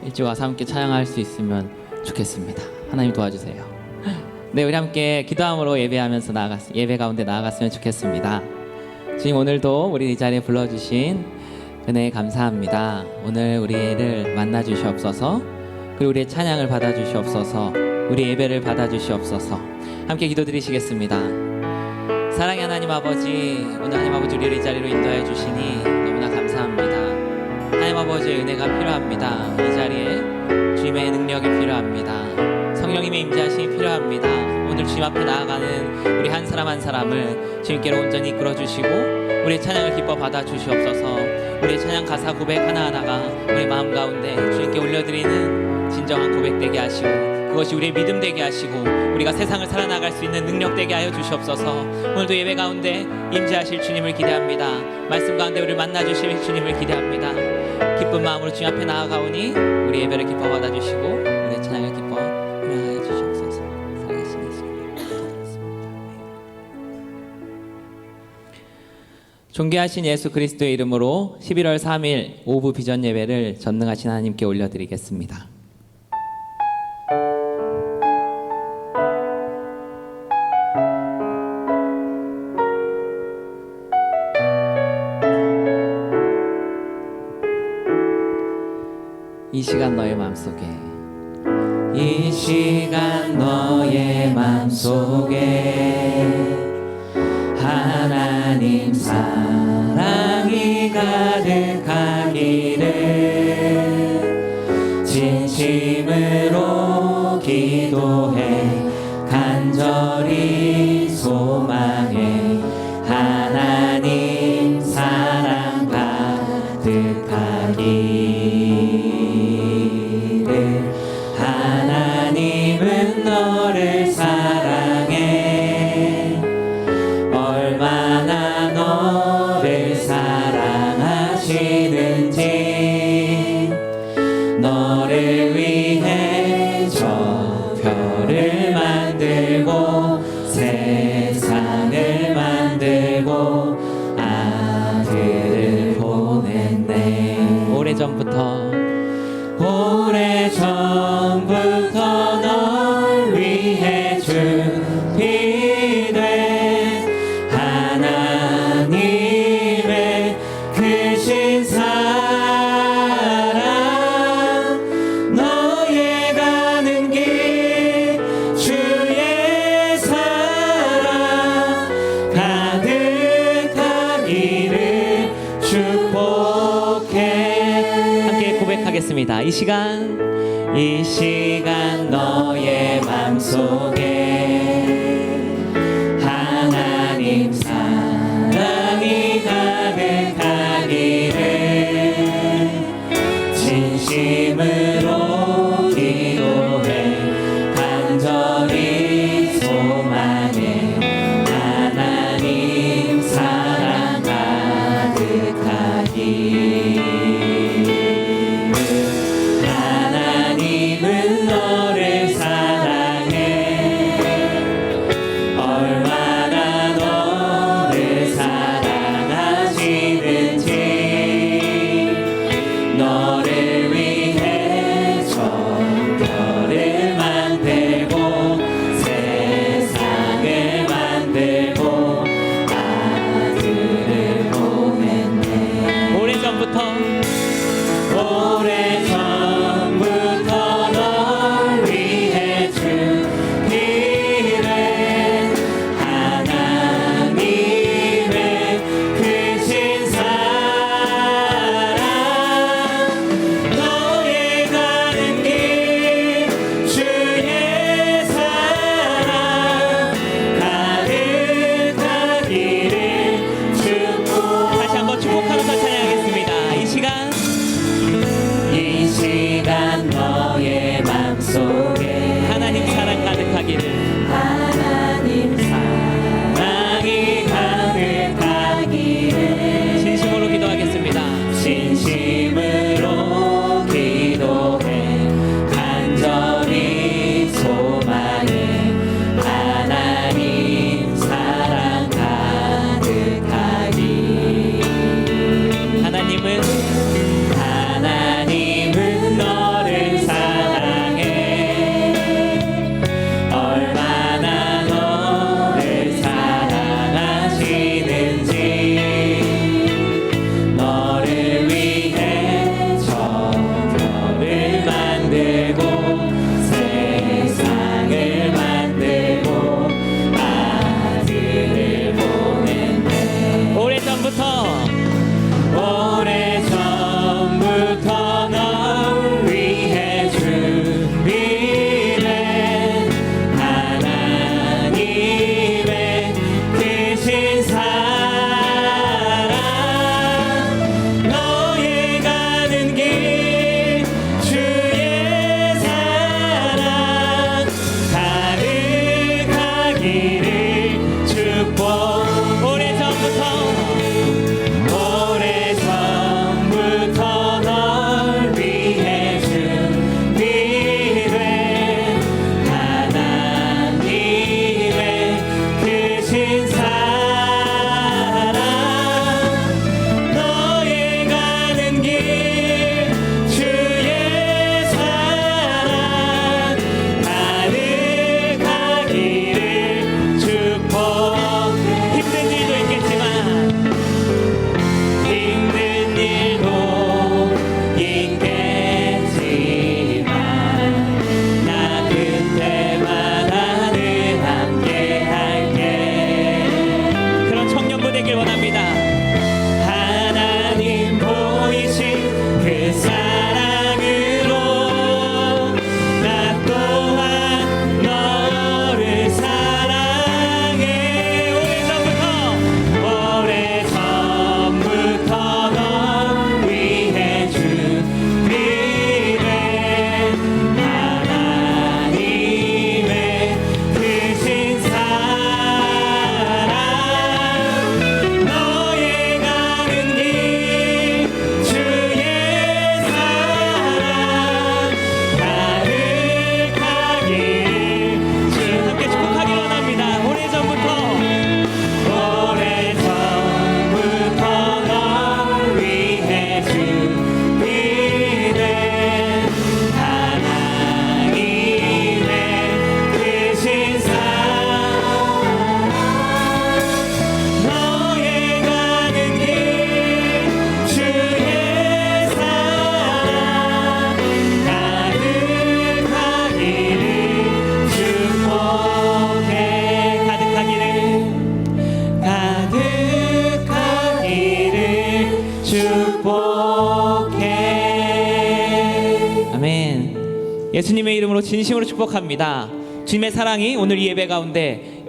일찍 와서 함께 찬양할 수 있으면 좋겠습니다. 하나님 도와주세요. 네, 우리 함께 기도함으로 예배하면서 예배 가운데 나아갔으면 좋겠습니다. 주님, 오늘도 우리 이 자리에 불러주신 은혜에 감사합니다. 오늘 우리를 만나 주시옵소서. 그리고 우리의 찬양을 받아 주시옵소서. 우리 예배를 받아 주시옵소서. 함께 기도드리시겠습니다. 사랑의 하나님 아버지, 오늘 하나님 아버지 우리를 이 자리로 인도해 주시니 너무나 감사합니다. 하나님 아버지의 은혜가 필요합니다. 이 자리에 주님의 능력이 필요합니다. 성령님의 임재하심이 필요합니다. 오늘 주님 앞에 나아가는 우리 한 사람 한 사람을 주님께로 온전히 이끌어 주시고 우리의 찬양을 기뻐 받아 주시옵소서. 우리의 찬양 가사 고백 하나하나가 우리 마음 가운데 주님께 올려드리는 진정한 고백 되게 하시고 그것이 우리의 믿음 되게 하시고 우리가 세상을 살아나갈 수 있는 능력 되게 하여 주시옵소서. 오늘도 예배 가운데 임재하실 주님을 기대합니다. 말씀 가운데 우리를 만나 주실 주님을 기대합니다. 기쁜 마음으로 주님 앞에 나아가오니 우리 예배를 기뻐 받아 주시고 우리의 찬양을 기뻐 하여 주시옵소서. 살아계신 예수님 기도드렸습니다. 존귀하신 예수 그리스도의 이름으로 11월 3일 오후 비전 예배를 전능하신 하나님께 올려드리겠습니다. 이 시간 너의 마음속에 이 시간 너의 마음속에 하나님 사랑이 가득하기를 진심으로 기도해 간절히 소망해 하나님 사랑 가득하기를 하나님은 너를 사랑해 얼마나 너를 사랑하시는지 너를 위해 저 별을 만들고 세상을 만들고 아들을 보냈네. 오래전부터 널 위해 준비된 하나님의 크신 사랑 너의 가는 길 주의 사랑 가득하기를 축복해. 함께 고백하겠습니다. 이 시간 너의 맘속에 하나님 사랑이 가득하기를 진심으로 기도해 간절히 소망해 하나님 사랑 가득하기를 하나님은 너를 사랑해 얼마나 너를 사랑하시는지 너를 위해 예수님의 이름으로 진심으로 축복합니다. 주님의 사랑이 오늘 이 예배 가운데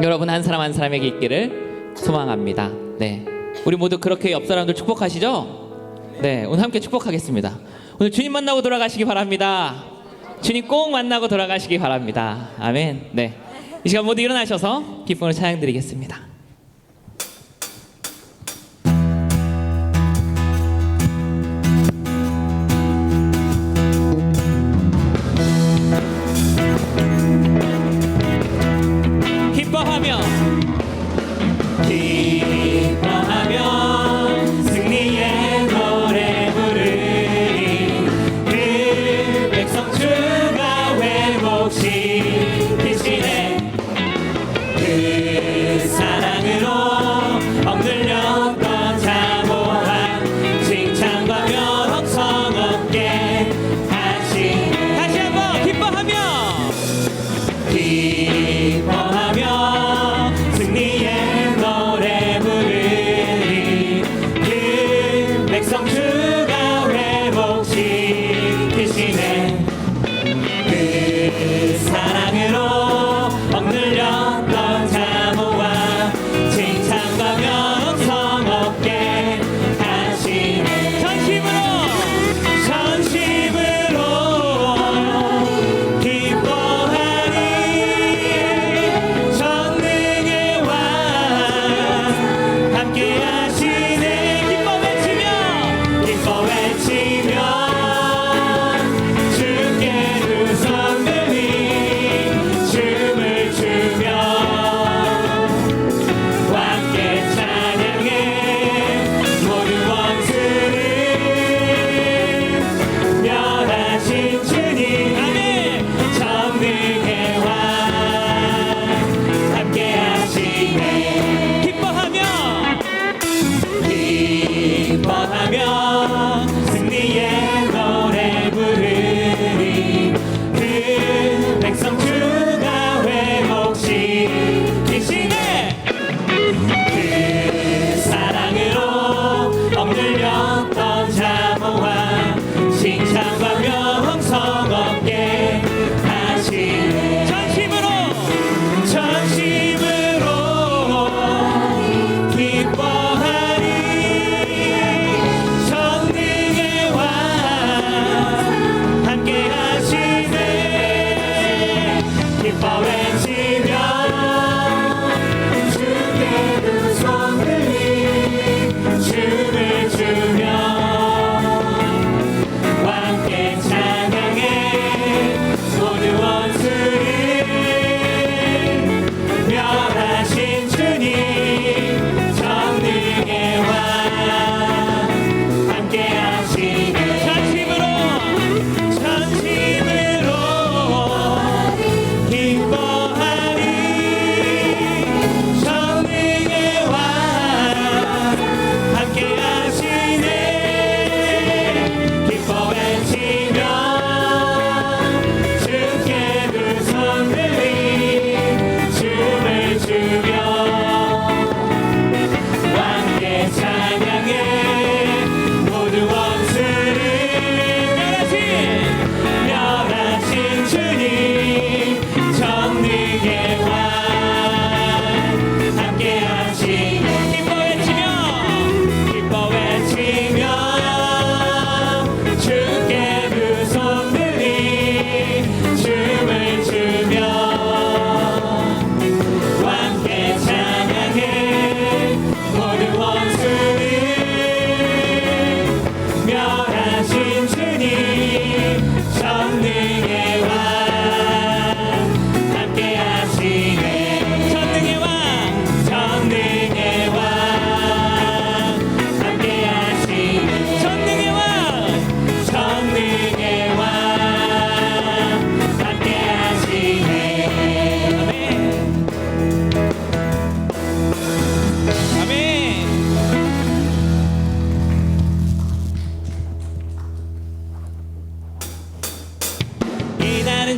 여러분 한 사람 한 사람에게 있기를 소망합니다. 네, 우리 모두 그렇게 옆 사람들 축복하시죠? 네, 오늘 함께 축복하겠습니다. 오늘 주님 만나고 돌아가시기 바랍니다. 주님 꼭 만나고 돌아가시기 바랍니다. 아멘. 네, 이 시간 모두 일어나셔서 기쁨으로 찬양 드리겠습니다.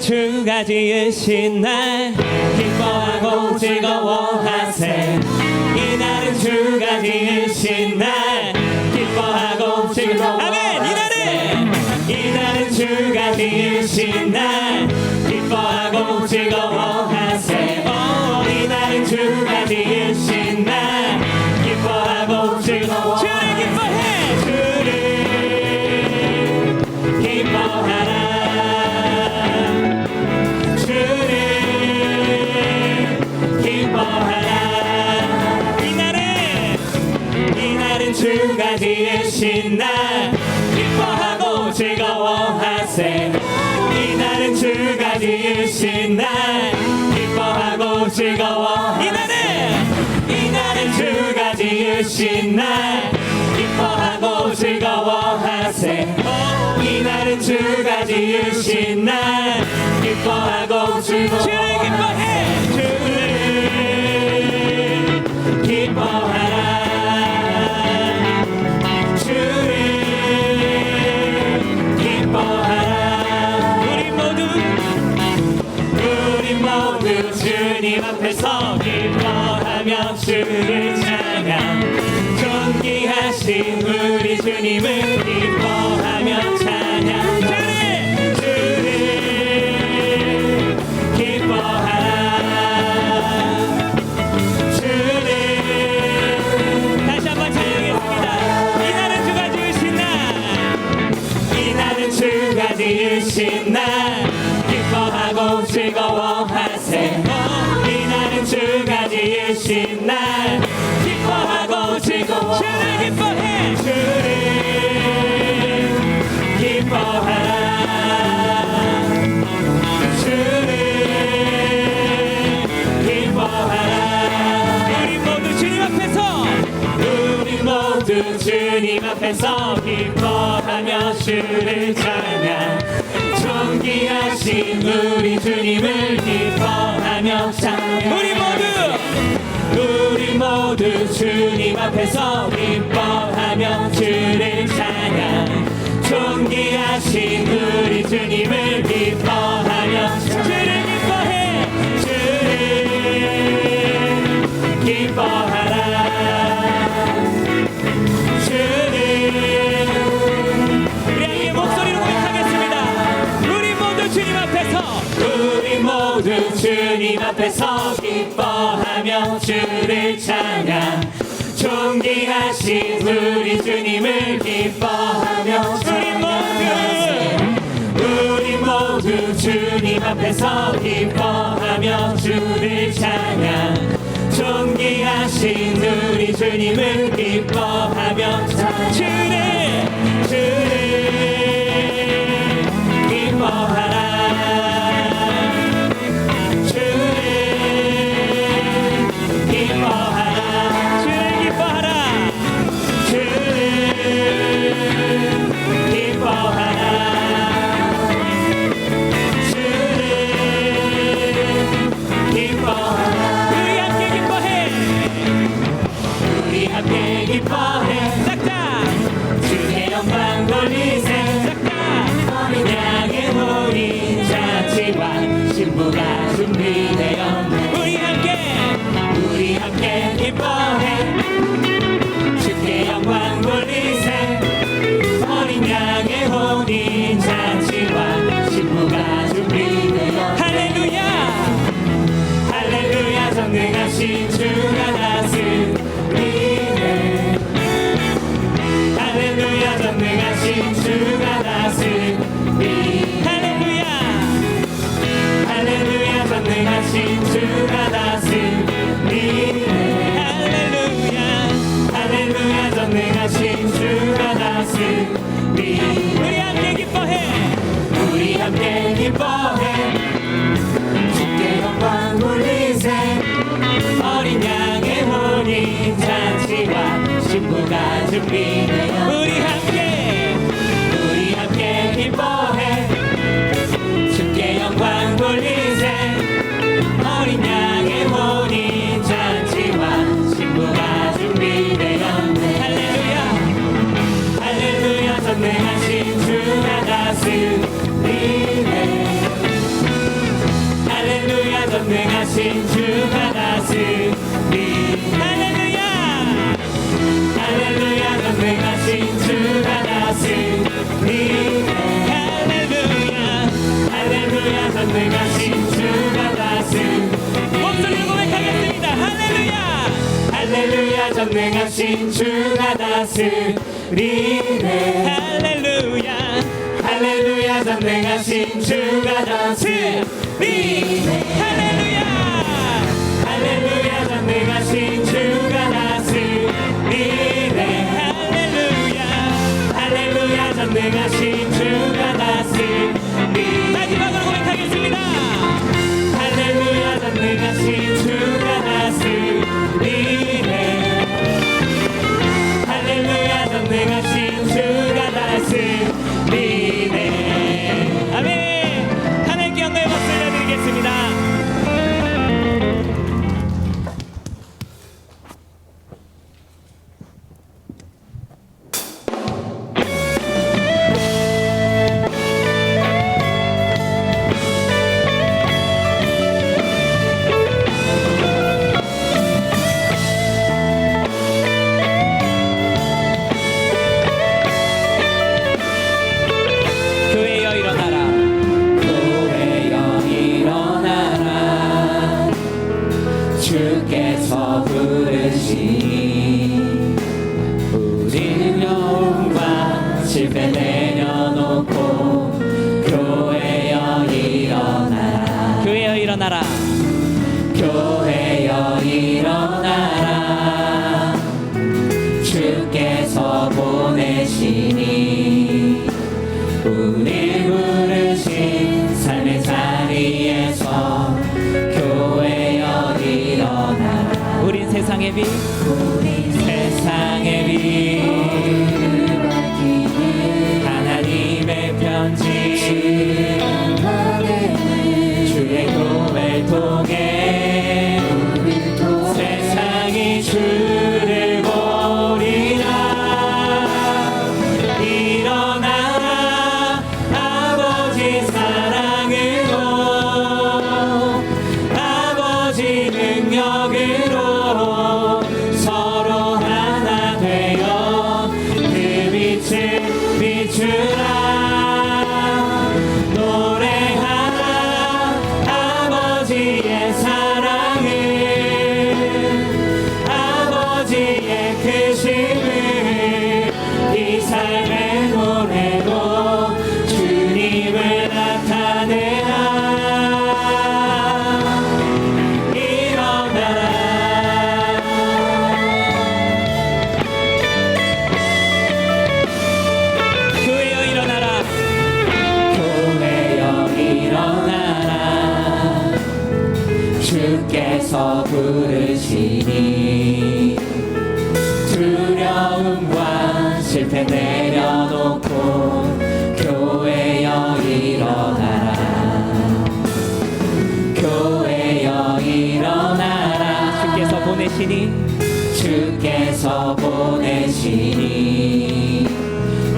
주가 지으신 날 기뻐하고 즐거워하세. 이날은 주가 지으신 날 기뻐하고 즐거워하세. 아멘. 이날은 주가 지으신 이으신 날 기뻐하고 즐거워하세 이날은 주가 지으신 날 기뻐하고 즐거워 주를 기뻐해 주를 기뻐하라 주를 기뻐하라 이날은 주가 지으신 날 기뻐하고 즐거워하세 이날은 주가 지으신 날 기뻐하고 즐거워 이날은 주가 지으신 날 기뻐하고 즐거워하세 이날은 주가 지으신 날 기뻐하고 즐거워 주를 기뻐해 주를 기뻐하라 주님 앞에서 기뻐하며 주를 찬양 존귀하신 우리 주님을 기뻐하며 찬양 주를 기뻐하라 주를 다시 한번 찬양하겠습니다 이날은 주가 지으신 날 이날은 주가 지으신 날 기뻐하고 즐거워하세 이날은 주가 지으신 날 기뻐하고 즐거워 주를 기뻐해 주를 기뻐하라 주를 기뻐하라 우리 모두 주님 앞에서 기뻐하며 주를 찬양 존귀하신 우리 주님을 기뻐하며 찬양 우리 모두 주님 앞에서 기뻐하며 주를 찬양 존귀하신 우리 주님을 기뻐하며 주를 기뻐해 주를 기뻐하라 주를 우리 함께 목소리로 고백하겠습니다 우리 모두 주님 앞에서 기뻐하며 주를 찬양 존귀하신 우리 주님을 기뻐하며 우리 모두 주님 앞에서 기뻐하며 주를 찬양 존귀하신 우리 주님을 기뻐하며 주를 기뻐하라 기뻐해 싹다 주의 영광 돌리세 싹다 어린 양의 혼인 잔치와 신부가 준비되었네 우리 함께 기뻐해 주의 영광 돌리세 어린 양의 혼인 잔치와 신부가 준비되었네 할렐루야 할렐루야 전능하신 주가 다스리네 할렐루야 전능하신 주가 다스리네 할렐루야 할렐루야 전능하신 주가 다스리네 할렐루야 할렐루야 전능하신 주가 다스리네 우리 함께 기뻐해 주께 영광 돌리세 어린 양의 혼인 잔치와 신부가 준비되어 우리 함께 기뻐해 주께 영광 돌리세 어린 양의 혼인 잔치와 신부가 준비되었네 할렐루야 전능하신 주가 다스리네 할렐루야 전능하신 주가 다스리네 할렐루야 전능하신 주가 다스리네 할렐루야 전능하신 주가 다스리네. 할렐루야 할렐루야 전능하신 주가 다스리네. 할렐루야 할렐루야 전능하신 주가 다스리네. 할렐루야 할렐루야 전능하신 주가 다스리네. 마지막으로 고백하겠습니다. 할렐루야 전능하신 주가 다스리네. 할렐루야 전능하신 주가 다스리네. 아멘. 하나님께 영광의 박수 올려드리겠습니다. 교회여 일어나라. 교회여 일어나라. 주께서 부르시니 우리는 영웅과 실패 내려놓고 교회여 일어나라. 교회여 일어나라. 교회여 일어나라. 주께서 보내시니 우리 부르신 삶의 자리에서 교회여 일어나라. 우린 세상의 빛. 세상의 빛 하나님의 편지 주의 교회를 통해 세상이 주를 보리라. 일어나라 아버지 사랑으로 아버지 능력으로 서로 하나 되어 그 빛을 비추라. 노래하라 아버지의 사랑을 아버지의 크심을 이 삶의 노래로 주님을 나타내라. 일어나라. 교회여 일어나라. 교회여 일어나라. 주께서 부르시니 두려움과 실패 내려놓고 교회여 일어나라. 교회여 일어나라. 주께서 보내시니 주께서 보내시니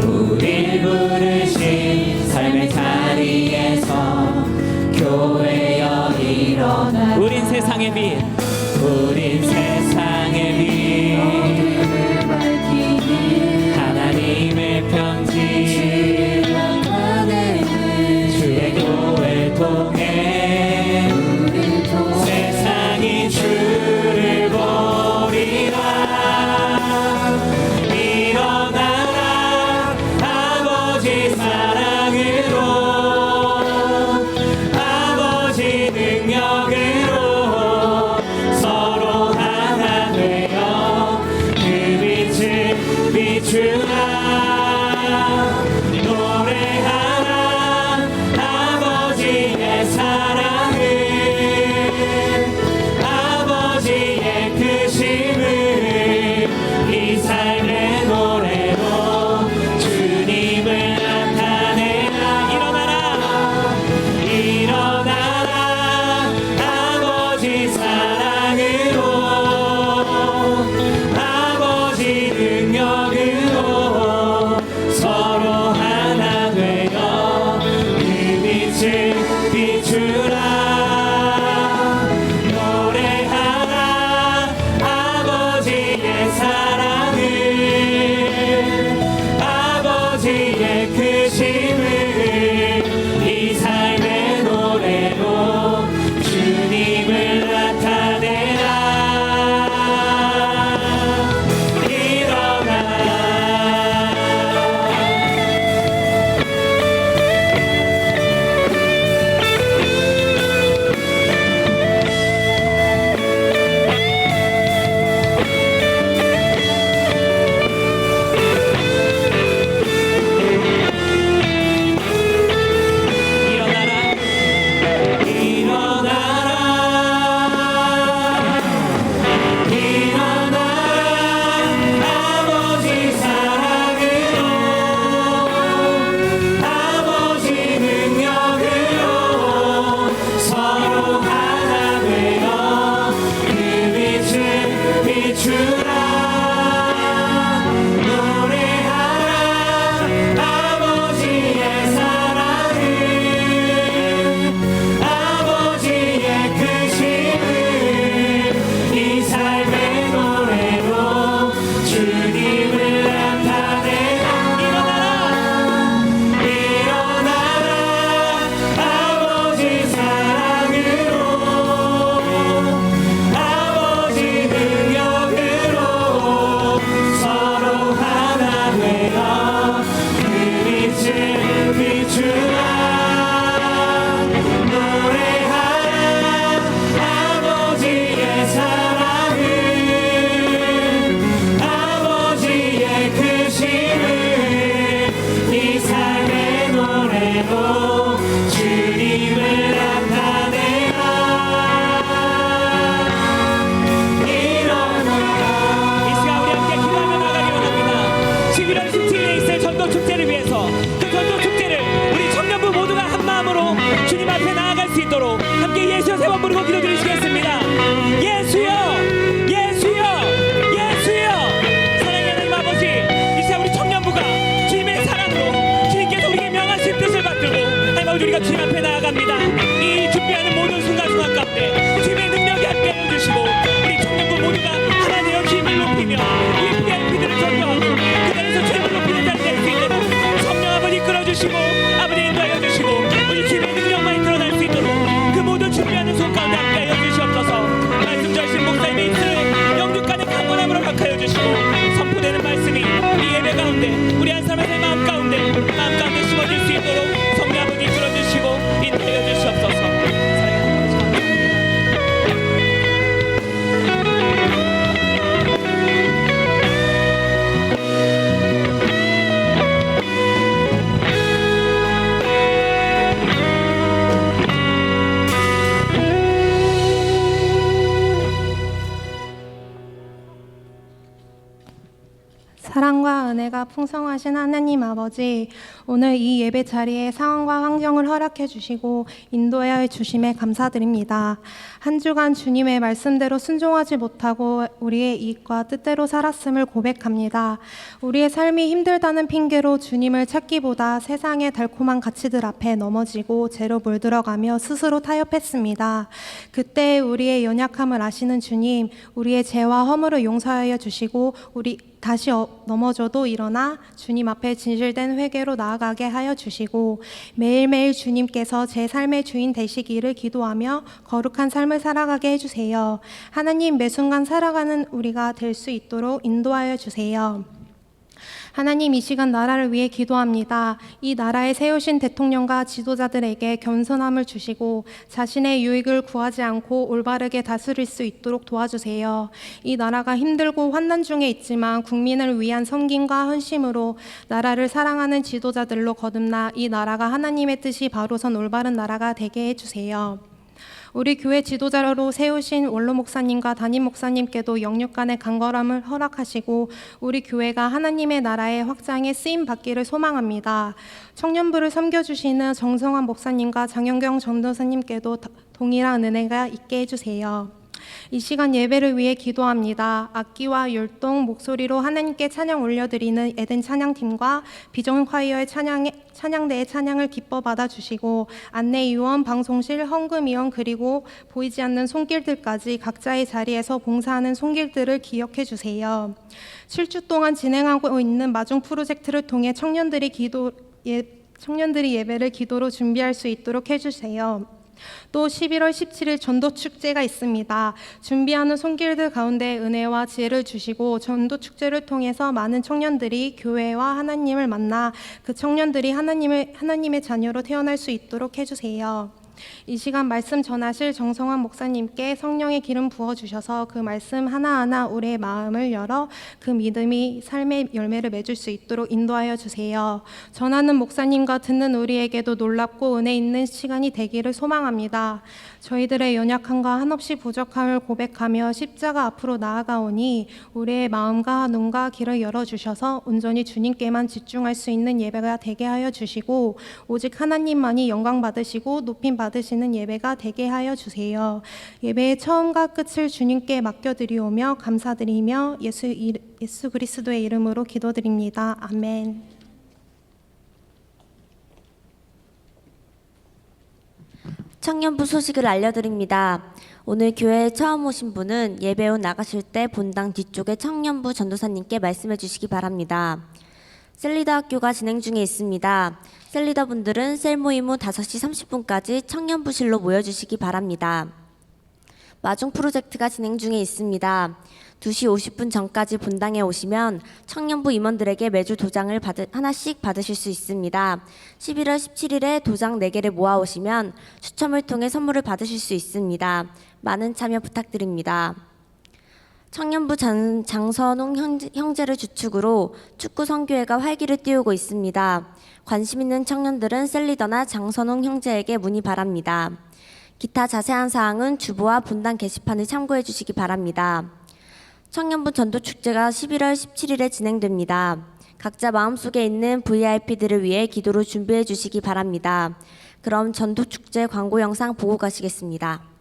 우릴 부르신 삶의 자리에서 교회여 일어나. 우린 세상의 빛. 우린 세상의 빛 하나님의 편지 주의 교회를 통해 세상이 주를 보리라. 일어나라 아버지 사랑으로 아버지 능력으로 서로 하나 되고 주님을 나타내라. 일어나라. 이 시간 우리 함께 기도하며 나가기 원합니다. 11월 17일에 있을 전도 축제를 위해서 그 전도 축제를 우리 청년부 모두가 한 마음으로 주님 앞에 나아갈 수 있도록 함께 예수여 세 번 부르고 기도드리시겠습니다. 예수여, 예수여, 예수여. 사랑의 하나님 아버지, 이 시간 우리 청년부가 주님의 사랑으로 주님께서 우리에게 명하신 뜻을 받들고 하나님 아버지 우리가 주님 앞에 나아갑니다. 이 준비하는 모든 순간순간 가운데 주님의 능력이 함께하여 주시고 우리 청년부 모두가 하나 되어 주님을 높이며 이 VIP들을 전도하고 그 자리에서 주님을 높이는 자리 될 수 있도록 성령 아버지 이끌어주시고 아버지 인도하여 주시고 우리 주님의 능력만이 드러날 수 있도록 그 모든 준비하는 손 가운데 함께하여 주시옵소서. 말씀 전신 목사님의 입술을 영육간의 강건함으로 허락하여 주시고 선포되는 말씀이 이 예배 가운데 우리 한 사람의 마음 가운데 심어질 수 있도록 성령 아버지 이끌어주시고 인도하여 주시옵소서. 사랑하는 아버지 사랑과 은혜가 풍성하신 하나님 아버지, 오늘 이 예배 자리에 상황과 환경을 허락해 주시고 인도하여 주심에 감사드립니다. 한 주간 주님의 말씀대로 순종하지 못하고 우리의 이익과 뜻대로 살았음을 고백합니다. 우리의 삶이 힘들다는 핑계로 주님을 찾기보다 세상의 달콤한 가치들 앞에 넘어지고 죄로 물들어가며 스스로 타협했습니다. 그때 우리의 연약함을 아시는 주님, 우리의 죄와 허물을 용서하여 주시고 우리 다시 넘어져도 일어나 주님 앞에 진실된 회개로 나아가게 하여 주시고 매일매일 주님께서 제 삶의 주인 되시기를 기도하며 거룩한 삶을 살아가게 해주세요. 하나님, 매 순간 살아가는 우리가 될 수 있도록 인도하여 주세요. 하나님, 이 시간 나라를 위해 기도합니다. 이 나라에 세우신 대통령과 지도자들에게 겸손함을 주시고 자신의 유익을 구하지 않고 올바르게 다스릴 수 있도록 도와주세요. 이 나라가 힘들고 환난 중에 있지만 국민을 위한 섬김과 헌심으로 나라를 사랑하는 지도자들로 거듭나 이 나라가 하나님의 뜻이 바로선 올바른 나라가 되게 해주세요. 우리 교회 지도자로 세우신 원로 목사님과 담임 목사님께도 영육간의 강건함을 허락하시고 우리 교회가 하나님의 나라의 확장에 쓰임 받기를 소망합니다. 청년부를 섬겨주시는 정성환 목사님과 장영경 전도사님께도 동일한 은혜가 있게 해주세요. 이 시간 예배를 위해 기도합니다. 악기와 율동, 목소리로 하나님께 찬양 올려드리는 에덴 찬양팀과 비전 콰이어의 찬양대의 찬양을 기뻐 받아주시고 안내위원, 방송실, 헌금위원 그리고 보이지 않는 손길들까지 각자의 자리에서 봉사하는 손길들을 기억해 주세요. 7주 동안 진행하고 있는 마중 프로젝트를 통해 청년들이 예배를 기도로 준비할 수 있도록 해주세요. 또 11월 17일 전도축제가 있습니다. 준비하는 손길들 가운데 은혜와 지혜를 주시고 전도축제를 통해서 많은 청년들이 교회와 하나님을 만나 그 청년들이 하나님의 자녀로 태어날 수 있도록 해주세요. 이 시간 말씀 전하실 정성환 목사님께 성령의 기름 부어주셔서 그 말씀 하나하나 우리의 마음을 열어 그 믿음이 삶의 열매를 맺을 수 있도록 인도하여 주세요. 전하는 목사님과 듣는 우리에게도 놀랍고 은혜 있는 시간이 되기를 소망합니다. 저희들의 연약함과 한없이 부족함을 고백하며 십자가 앞으로 나아가오니 우리의 마음과 눈과 귀를 열어주셔서 온전히 주님께만 집중할 수 있는 예배가 되게 하여 주시고 오직 하나님만이 영광 받으시고 높임 받으시는 예배가 되게 하여 주세요. 예배의 처음과 끝을 주님께 맡겨드리오며 감사드리며 예수 그리스도의 이름으로 기도드립니다. 아멘. 청년부 소식을 알려드립니다. 오늘 교회에 처음 오신 분은 예배후 나가실 때 본당 뒤쪽에 청년부 전도사님께 말씀해 주시기 바랍니다. 셀리더 학교가 진행 중에 있습니다. 셀리더 분들은 셀 모임 후 5시 30분까지 청년부실로 모여주시기 바랍니다. 마중 프로젝트가 진행 중에 있습니다. 2시 50분 전까지 본당에 오시면 청년부 임원들에게 매주 도장을 하나씩 받으실 수 있습니다. 11월 17일에 도장 4개를 모아 오시면 추첨을 통해 선물을 받으실 수 있습니다. 많은 참여 부탁드립니다. 청년부 장선웅 형제를 주축으로 축구 선교회가 활기를 띄우고 있습니다. 관심 있는 청년들은 셀리더나 장선웅 형제에게 문의 바랍니다. 기타 자세한 사항은 주보와 본당 게시판을 참고해 주시기 바랍니다. 청년부 전도축제가 11월 17일에 진행됩니다. 각자 마음속에 있는 VIP들을 위해 기도로 준비해 주시기 바랍니다. 그럼 전도축제 광고 영상 보고 가시겠습니다.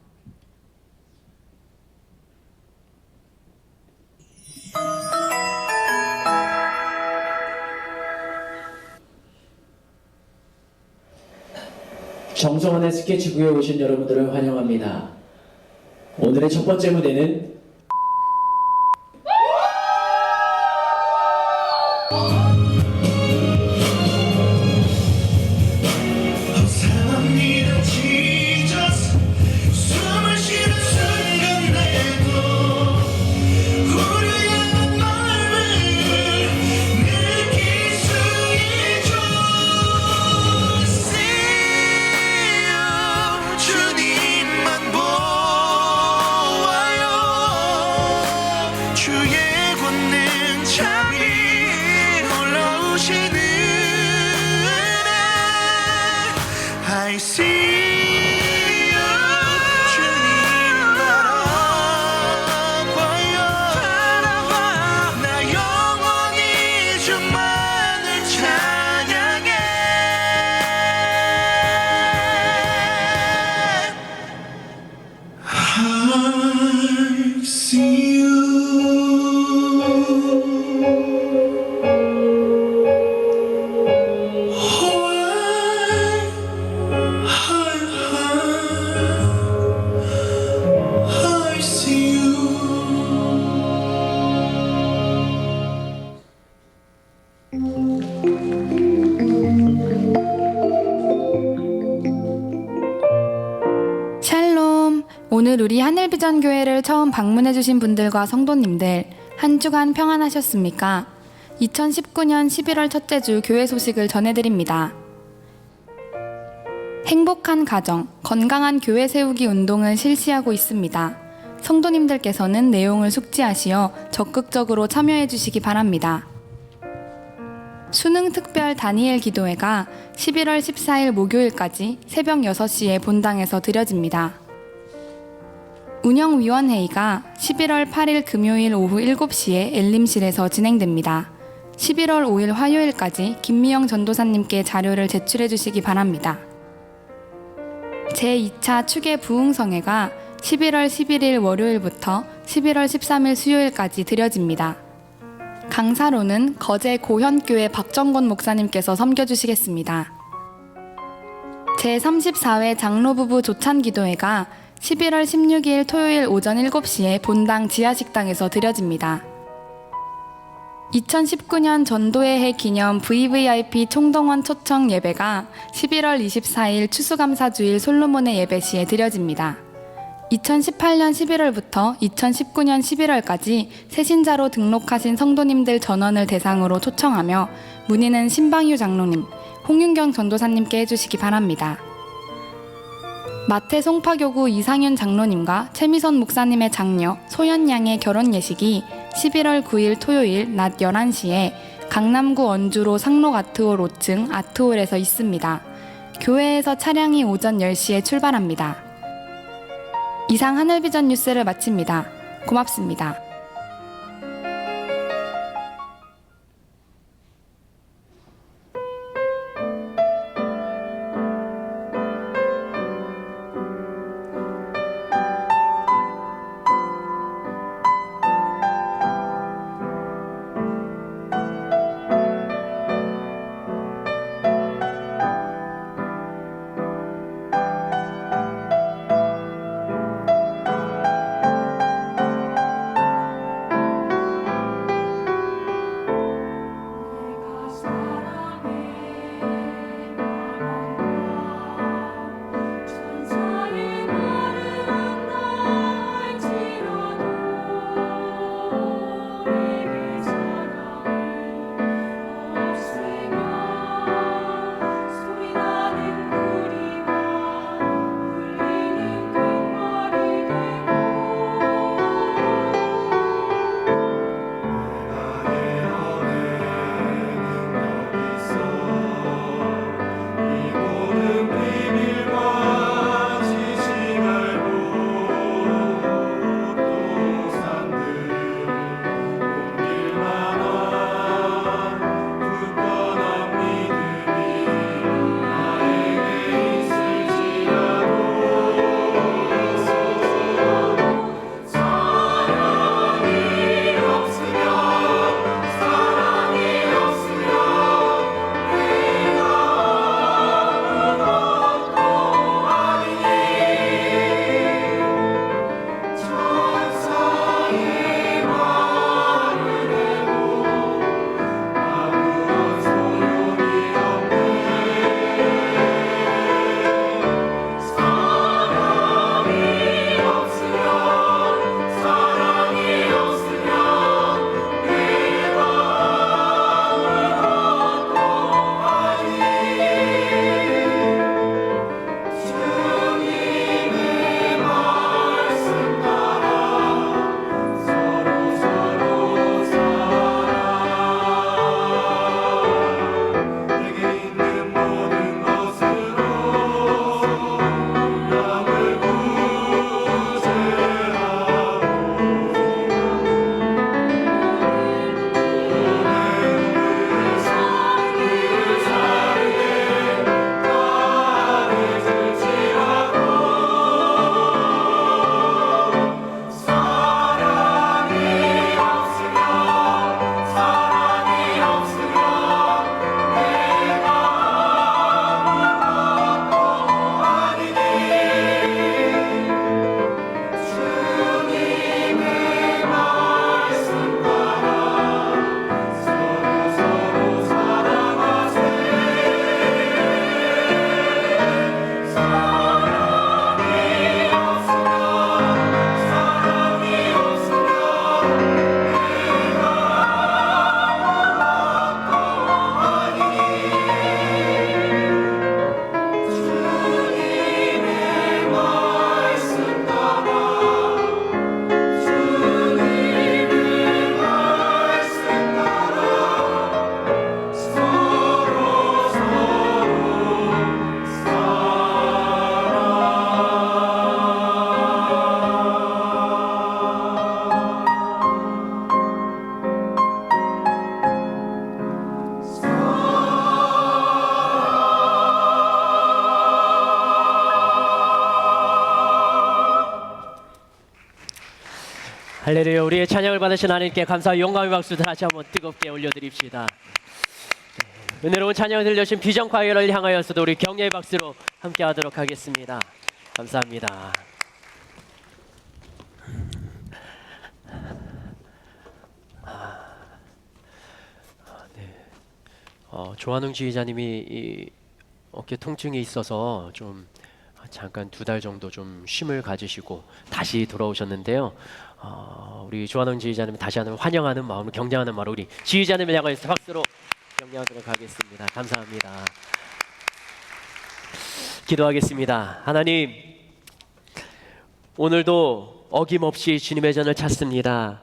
정성원의 스케치북에 오신 여러분들을 환영합니다. 오늘의 첫 번째 무대는 사랑합니다 Jesus 숨을 쉬는 순간 내도 우리의 마음을 느낄 수 있죠 주님만 보아요 주의 권능 잠이 올라오시는 I see you 주님 바라봐요 나 영원히 주만을 찬양해 I see you I see you. 샬롬! 오늘 우리 하늘비전 교회를 처음 방문해주신 분들과 성도님들 한 주간 평안하셨습니까? 2019년 11월 첫째 주 교회 소식을 전해드립니다. 행복한 가정, 건강한 교회 세우기 운동을 실시하고 있습니다. 성도님들께서는 내용을 숙지하시어 적극적으로 참여해 주시기 바랍니다. 수능 특별 다니엘 기도회가 11월 14일 목요일까지 새벽 6시에 본당에서 드려집니다. 운영위원회의가 11월 8일 금요일 오후 7시에 엘림실에서 진행됩니다. 11월 5일 화요일까지 김미영 전도사님께 자료를 제출해 주시기 바랍니다. 제2차 추계 부흥성회가 11월 11일 월요일부터 11월 13일 수요일까지 드려집니다. 강사로는 거제 고현교회 박정권 목사님께서 섬겨주시겠습니다. 제34회 장로부부 조찬기도회가 11월 16일 토요일 오전 7시에 본당 지하식당에서 드려집니다. 2019년 전도의 해 기념 VVIP 총동원 초청 예배가 11월 24일 추수감사주일 솔로몬의 예배 시에 드려집니다. 2018년 11월부터 2019년 11월까지 새신자로 등록하신 성도님들 전원을 대상으로 초청하며 문의는 신방유 장로님, 홍윤경 전도사님께 해주시기 바랍니다. 마태 송파교구 이상윤 장로님과 최미선 목사님의 장녀 소연양의 결혼 예식이 11월 9일 토요일 낮 11시에 강남구 언주로 상록 아트홀 5층 아트홀에서 있습니다. 교회에서 차량이 오전 10시에 출발합니다. 이상 하늘비전 뉴스를 마칩니다. 고맙습니다. 할렐루야. 우리의 찬양을 받으신 하나님께 감사와 영광의 박수 다시 한번 뜨겁게 올려드립시다. 은혜로운 찬양을 들려주신 비전 과외를 향하여서도 우리 격려의 박수로 함께 하도록 하겠습니다. 감사합니다. 조한웅 지휘자님이 이 어깨 통증이 있어서 좀 잠깐 2달 정도 좀 쉼을 가지시고 다시 돌아오셨는데요. 우리 조한웅 지휘자님 다시 한번 환영하는 마음으로 격려하는 마음으로 우리 지휘자님을 향해서 박수로 격려하도록 하겠습니다. 감사합니다. 기도하겠습니다. 하나님, 오늘도 어김없이 주님의 전을 찾습니다.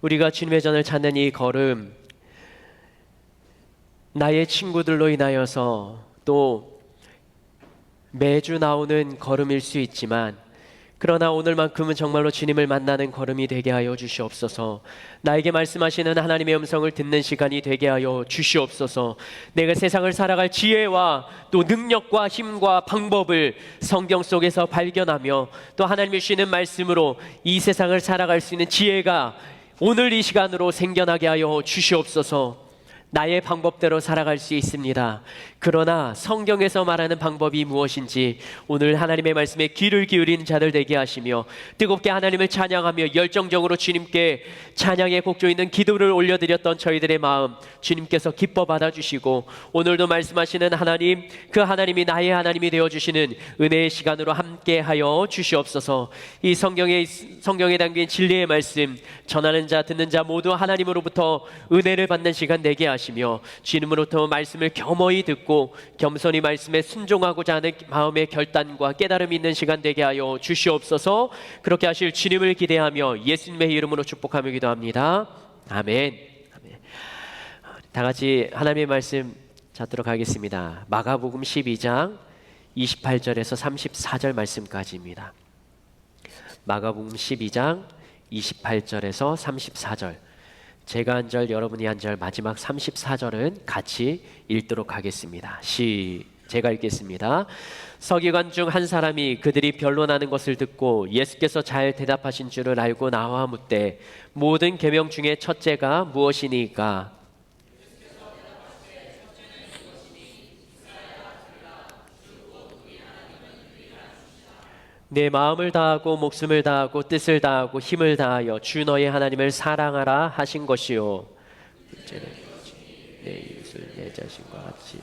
우리가 주님의 전을 찾는 이 걸음, 나의 친구들로 인하여서 또 매주 나오는 걸음일 수 있지만, 그러나 오늘만큼은 정말로 주님을 만나는 걸음이 되게 하여 주시옵소서. 나에게 말씀하시는 하나님의 음성을 듣는 시간이 되게 하여 주시옵소서. 내가 세상을 살아갈 지혜와 또 능력과 힘과 방법을 성경 속에서 발견하며 또 하나님이 주시는 말씀으로 이 세상을 살아갈 수 있는 지혜가 오늘 이 시간으로 생겨나게 하여 주시옵소서. 나의 방법대로 살아갈 수 있습니다. 그러나 성경에서 말하는 방법이 무엇인지 오늘 하나님의 말씀에 귀를 기울이는 자들 되게 하시며 뜨겁게 하나님을 찬양하며 열정적으로 주님께 찬양의 곡조 있는 기도를 올려드렸던 저희들의 마음 주님께서 기뻐 받아주시고 오늘도 말씀하시는 하나님, 그 하나님이 나의 하나님이 되어주시는 은혜의 시간으로 함께하여 주시옵소서. 이 성경에 담긴 진리의 말씀 전하는 자 듣는 자 모두 하나님으로부터 은혜를 받는 시간 되게 하시며 주님으로부터 말씀을 겸허히 듣고 겸손히 말씀에 순종하고자 하는 마음의 결단과 깨달음이 있는 시간 되게 하여 주시옵소서. 그렇게 하실 주님을 기대하며 예수님의 이름으로 축복하며 기도합니다. 아멘. 아멘. 다 같이 하나님의 말씀 찾도록 하겠습니다. 마가복음 12장 28절에서 34절 말씀까지입니다. 마가복음 12장 28절에서 34절, 제가 한 절 여러분이 한 절, 마지막 34절은 같이 읽도록 하겠습니다. 제가 읽겠습니다. 서기관 중 한 사람이 그들이 변론하는 것을 듣고 예수께서 잘 대답하신 줄을 알고 나와 묻되 모든 계명 중에 첫째가 무엇이니까? 내 마음을 다하고 목숨을 다하고 뜻을 다하고 힘을 다하여 주 너의 하나님을 사랑하라 하신 것이요. 내 이웃을 내 자신과 같이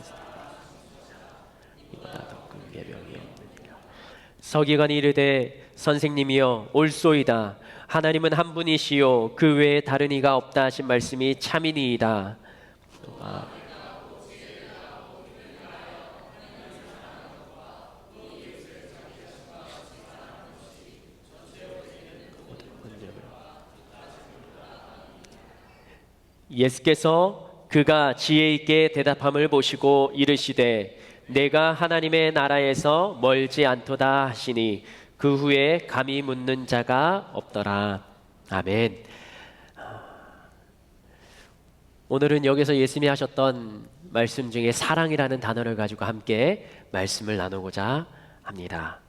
이보다 더 큰 계명이 없느니라. 서기관이 이르되 선생님이여 옳소이다. 하나님은 한 분이시요 그 외에 다른 이가 없다 하신 말씀이 참이니이다. 예수께서 그가 지혜 있게 대답함을 보시고 이르시되 내가 하나님의 나라에서 멀지 않도다 하시니 그 후에 감히 묻는 자가 없더라. 아멘. 오늘은 여기서 예수님이 하셨던 말씀 중에 사랑이라는 단어를 가지고 함께 말씀을 나누고자 합니다.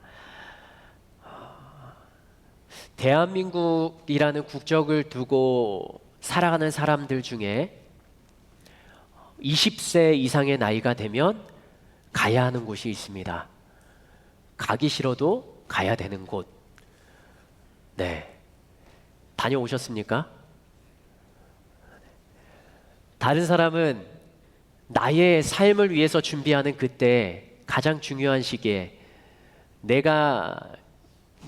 대한민국이라는 국적을 두고 살아가는 사람들 중에 20세 이상의 나이가 되면 가야 하는 곳이 있습니다. 가기 싫어도 가야 되는 곳. 네. 다녀오셨습니까? 다른 사람은 나의 삶을 위해서 준비하는 그때 가장 중요한 시기에 내가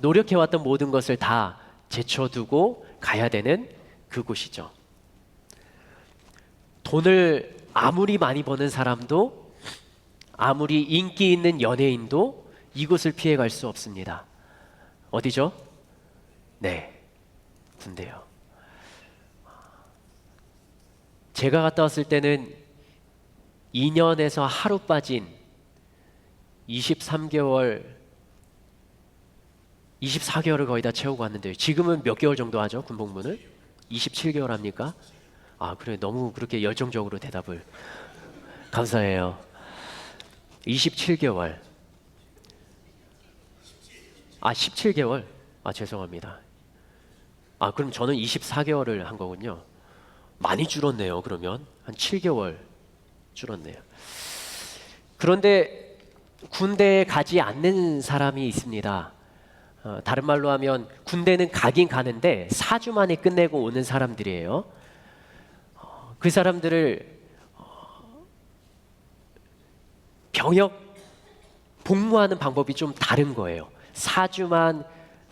노력해왔던 모든 것을 다 제쳐두고 가야 되는 그곳이죠. 돈을 아무리 많이 버는 사람도 아무리 인기 있는 연예인도 이곳을 피해갈 수 없습니다. 어디죠? 네, 군대요. 제가 갔다 왔을 때는 2년에서 하루 빠진 23개월 24개월을 거의 다 채우고 왔는데요. 지금은 몇 개월 정도 하죠? 군복무는? 27개월 합니까? 아, 그래. 너무 그렇게 열정적으로 대답을. 감사해요. 27개월. 아, 17개월. 아, 죄송합니다. 그럼 저는 24개월을 한 거군요. 많이 줄었네요. 그러면 한 7개월 줄었네요. 그런데 군대에 가지 않는 사람이 있습니다. 다른 말로 하면 군대는 가긴 가는데 4주 만에 끝내고 오는 사람들이에요. 그 사람들을 병역 복무하는 방법이 좀 다른 거예요. 4주만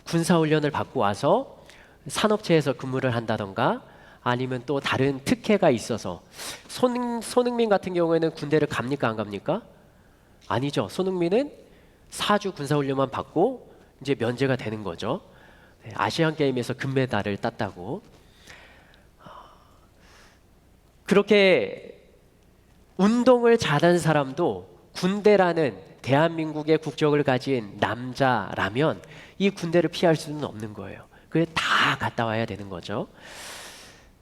군사훈련을 받고 와서 산업체에서 근무를 한다던가 아니면 또 다른 특혜가 있어서 손흥민 같은 경우에는 군대를 갑니까 안 갑니까? 아니죠. 손흥민은 4주 군사훈련만 받고 이제 면제가 되는 거죠. 아시안 게임에서 금메달을 땄다고. 그렇게 운동을 잘하는 사람도 군대라는 대한민국의 국적을 가진 남자라면 이 군대를 피할 수는 없는 거예요. 그게 다 갔다 와야 되는 거죠.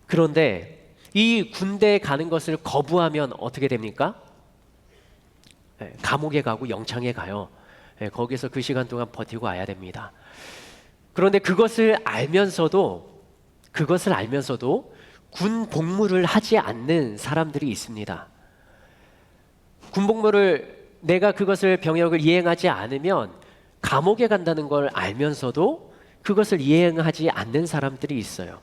그런데 이 군대에 가는 것을 거부하면 어떻게 됩니까? 감옥에 가고 영창에 가요. 거기서 그 시간 동안 버티고 와야 됩니다. 그런데 그것을 알면서도 군 복무를 하지 않는 사람들이 있습니다. 군 복무를 내가 그것을 병역을 이행하지 않으면 감옥에 간다는 걸 알면서도 그것을 이행하지 않는 사람들이 있어요.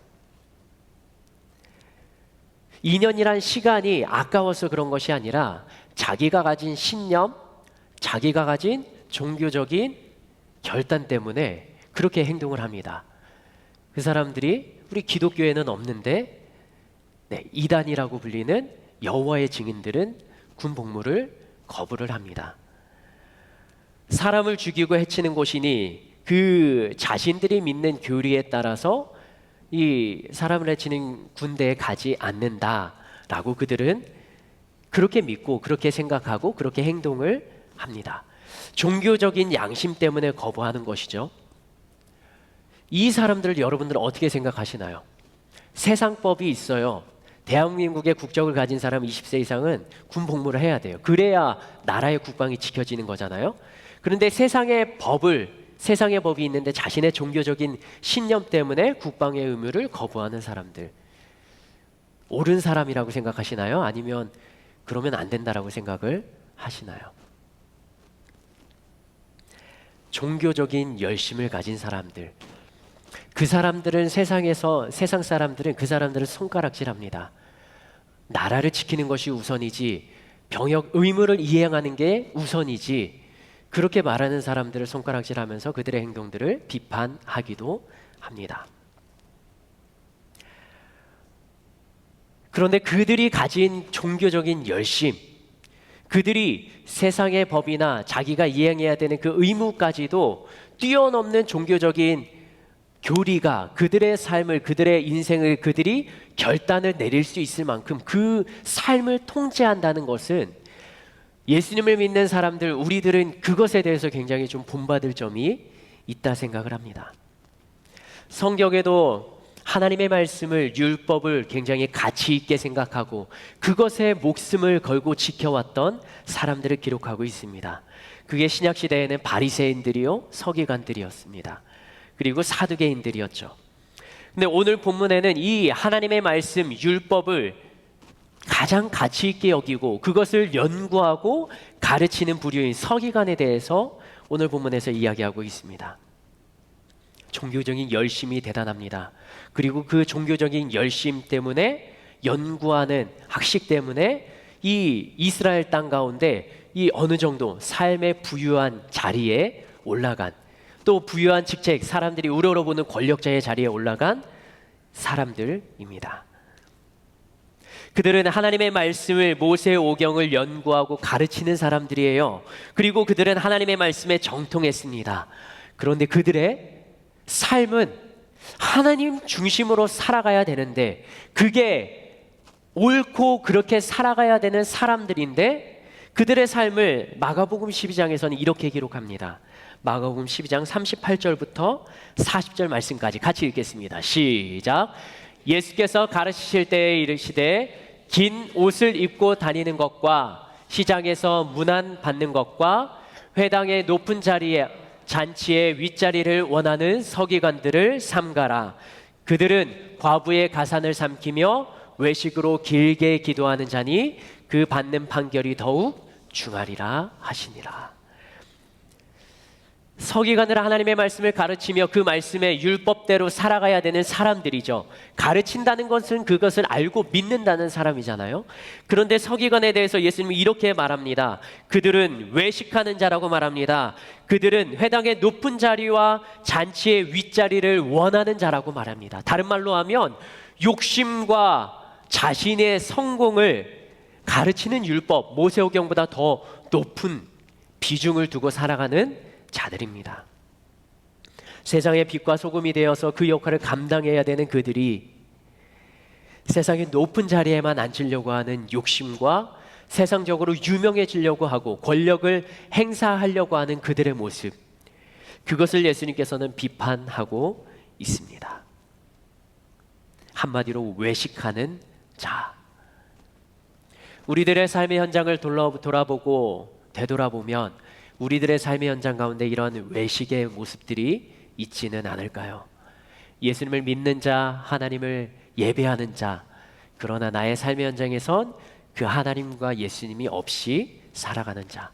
2년이란 시간이 아까워서 그런 것이 아니라 자기가 가진 신념, 자기가 가진 종교적인 결단 때문에 그렇게 행동을 합니다. 그 사람들이 우리 기독교에는 없는데 이단이라고 불리는 여호와의 증인들은 군 복무를 거부를 합니다. 사람을 죽이고 해치는 것이니 그 자신들이 믿는 교리에 따라서 이 사람을 해치는 군대에 가지 않는다라고 그들은 그렇게 믿고 그렇게 생각하고 그렇게 행동을 합니다. 종교적인 양심 때문에 거부하는 것이죠. 이 사람들을 여러분들은 어떻게 생각하시나요? 세상법이 있어요. 대한민국의 국적을 가진 사람 20세 이상은 군 복무를 해야 돼요. 그래야 나라의 국방이 지켜지는 거잖아요. 그런데 세상의 법이 있는데 자신의 종교적인 신념 때문에 국방의 의무를 거부하는 사람들, 옳은 사람이라고 생각하시나요? 아니면 그러면 안 된다라고 생각을 하시나요? 종교적인 열심을 가진 사람들, 세상 사람들은 그 사람들을 손가락질합니다. 나라를 지키는 것이 우선이지 병역 의무를 이행하는 게 우선이지, 그렇게 말하는 사람들을 손가락질하면서 그들의 행동들을 비판하기도 합니다. 그런데 그들이 가진 종교적인 열심, 그들이 세상의 법이나 자기가 이행해야 되는 그 의무까지도 뛰어넘는 종교적인 교리가 그들의 삶을, 그들의 인생을 그들이 결단을 내릴 수 있을 만큼 그 삶을 통제한다는 것은 예수님을 믿는 사람들, 우리들은 그것에 대해서 굉장히 좀 본받을 점이 있다 생각을 합니다. 성경에도 하나님의 말씀을, 율법을 굉장히 가치 있게 생각하고 그것에 목숨을 걸고 지켜왔던 사람들을 기록하고 있습니다. 그게 신약시대에는 바리새인들이요, 서기관들이었습니다. 그리고 사두개인들이었죠. 근데 오늘 본문에는 이 하나님의 말씀, 율법을 가장 가치 있게 여기고 그것을 연구하고 가르치는 부류인 서기관에 대해서 오늘 본문에서 이야기하고 있습니다. 종교적인 열심이 대단합니다. 그리고 그 종교적인 열심 때문에, 연구하는 학식 때문에 이 이스라엘 땅 가운데 이 어느 정도 삶의 부유한 자리에 올라간, 또 부유한 직책, 사람들이 우러러보는 권력자의 자리에 올라간 사람들입니다. 그들은 하나님의 말씀을, 모세의 오경을 연구하고 가르치는 사람들이에요. 그리고 그들은 하나님의 말씀에 정통했습니다. 그런데 그들의 삶은 하나님 중심으로 살아가야 되는데, 그게 옳고 그렇게 살아가야 되는 사람들인데 그들의 삶을 마가복음 12장에서는 이렇게 기록합니다. 마가복음 12장 38절부터 40절 말씀까지 같이 읽겠습니다. 시작. 예수께서 가르치실 때에 이르시되 긴 옷을 입고 다니는 것과 시장에서 문안 받는 것과 회당의 높은 자리에 잔치의 윗자리를 원하는 서기관들을 삼가라. 그들은 과부의 가산을 삼키며 외식으로 길게 기도하는 자니 그 받는 판결이 더욱 중하리라 하시니라. 서기관은 하나님의 말씀을 가르치며 그 말씀의 율법대로 살아가야 되는 사람들이죠. 가르친다는 것은 그것을 알고 믿는다는 사람이잖아요. 그런데 서기관에 대해서 예수님이 이렇게 말합니다. 그들은 외식하는 자라고 말합니다. 그들은 회당의 높은 자리와 잔치의 윗자리를 원하는 자라고 말합니다. 다른 말로 하면 욕심과 자신의 성공을 가르치는 율법, 모세오경보다 더 높은 비중을 두고 살아가는 자들입니다. 세상의 빛과 소금이 되어서 그 역할을 감당해야 되는 그들이 세상의 높은 자리에만 앉으려고 하는 욕심과 세상적으로 유명해지려고 하고 권력을 행사하려고 하는 그들의 모습, 그것을 예수님께서는 비판하고 있습니다. 한마디로 외식하는 자. 우리들의 삶의 현장을 돌아보고 되돌아보면 우리들의 삶의 현장 가운데 이런 외식의 모습들이 있지는 않을까요? 예수님을 믿는 자, 하나님을 예배하는 자, 그러나 나의 삶의 현장에선 그 하나님과 예수님이 없이 살아가는 자.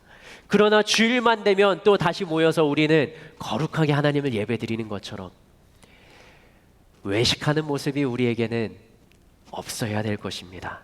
그러나 주일만 되면 또 다시 모여서 우리는 거룩하게 하나님을 예배드리는 것처럼 외식하는 모습이 우리에게는 없어야 될 것입니다.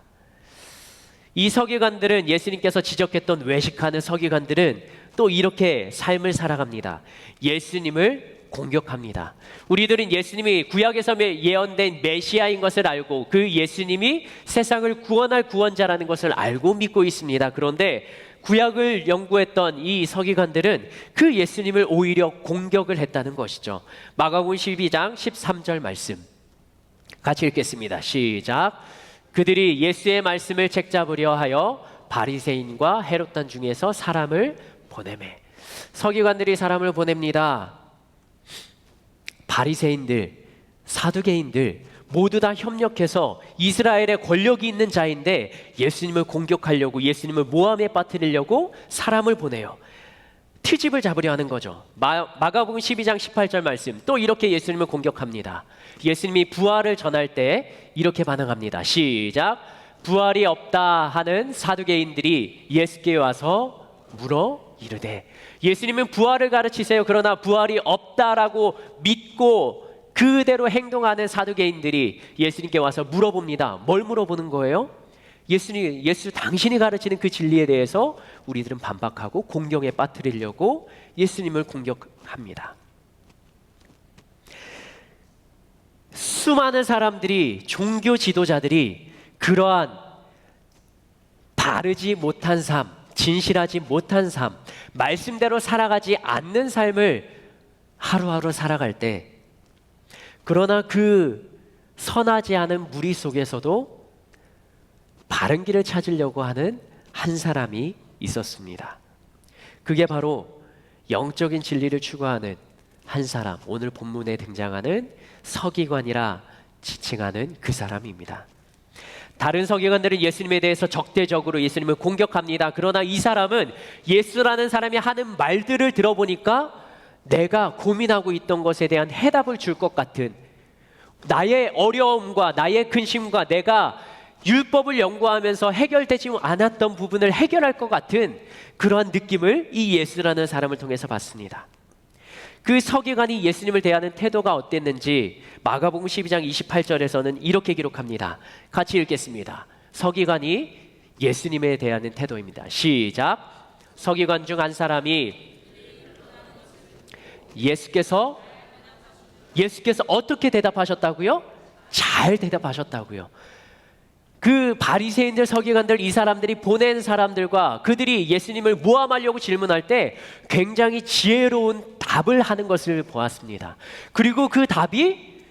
이 서기관들은, 예수님께서 지적했던 외식하는 서기관들은 또 이렇게 삶을 살아갑니다. 예수님을 공격합니다. 우리들은 예수님이 구약에서 예언된 메시아인 것을 알고 그 예수님이 세상을 구원할 구원자라는 것을 알고 믿고 있습니다. 그런데 구약을 연구했던 이 서기관들은 그 예수님을 오히려 공격을 했다는 것이죠. 마가복음 12장 13절 말씀 같이 읽겠습니다. 시작. 그들이 예수의 말씀을 책잡으려 하여 바리새인과 헤롯단 중에서 사람을 보내매. 서기관들이 사람을 보냅니다. 바리새인들, 사두개인들 모두 다 협력해서 이스라엘의 권력이 있는 자인데 예수님을 공격하려고, 예수님을 모함에 빠뜨리려고 사람을 보내요. 트집을 잡으려 하는 거죠. 마가복음 12장 18절 말씀, 또 이렇게 예수님을 공격합니다. 예수님이 부활을 전할 때 이렇게 반응합니다. 시작. 부활이 없다 하는 사두개인들이 예수께 와서 물어 이르되. 예수님은 부활을 가르치세요. 그러나 부활이 없다라고 믿고 그대로 행동하는 사두개인들이 예수님께 와서 물어봅니다. 뭘 물어보는 거예요? 예수 당신이 가르치는 그 진리에 대해서 우리들은 반박하고 공경에 빠뜨리려고 예수님을 공격합니다. 수많은 사람들이, 종교 지도자들이 그러한 바르지 못한 삶, 진실하지 못한 삶, 말씀대로 살아가지 않는 삶을 하루하루 살아갈 때, 그러나 그 선하지 않은 무리 속에서도 바른 길을 찾으려고 하는 한 사람이 있었습니다. 그게 바로 영적인 진리를 추구하는 한 사람, 오늘 본문에 등장하는 서기관이라 지칭하는 그 사람입니다. 다른 서기관들은 예수님에 대해서 적대적으로 예수님을 공격합니다. 그러나 이 사람은 예수라는 사람이 하는 말들을 들어보니까 내가 고민하고 있던 것에 대한 해답을 줄 것 같은, 나의 어려움과 나의 근심과 내가 율법을 연구하면서 해결되지 않았던 부분을 해결할 것 같은 그러한 느낌을 이 예수라는 사람을 통해서 받습니다. 그 서기관이 예수님을 대하는 태도가 어땠는지 마가복음 12장 28절에서는 이렇게 기록합니다. 같이 읽겠습니다. 서기관이 예수님에 대하는 태도입니다. 시작. 서기관 중 한 사람이 예수께서 어떻게 대답하셨다고요? 잘 대답하셨다고요. 그 바리새인들, 서기관들, 이 사람들이 보낸 사람들과 그들이 예수님을 모함하려고 질문할 때 굉장히 지혜로운 답을 하는 것을 보았습니다. 그리고 그 답이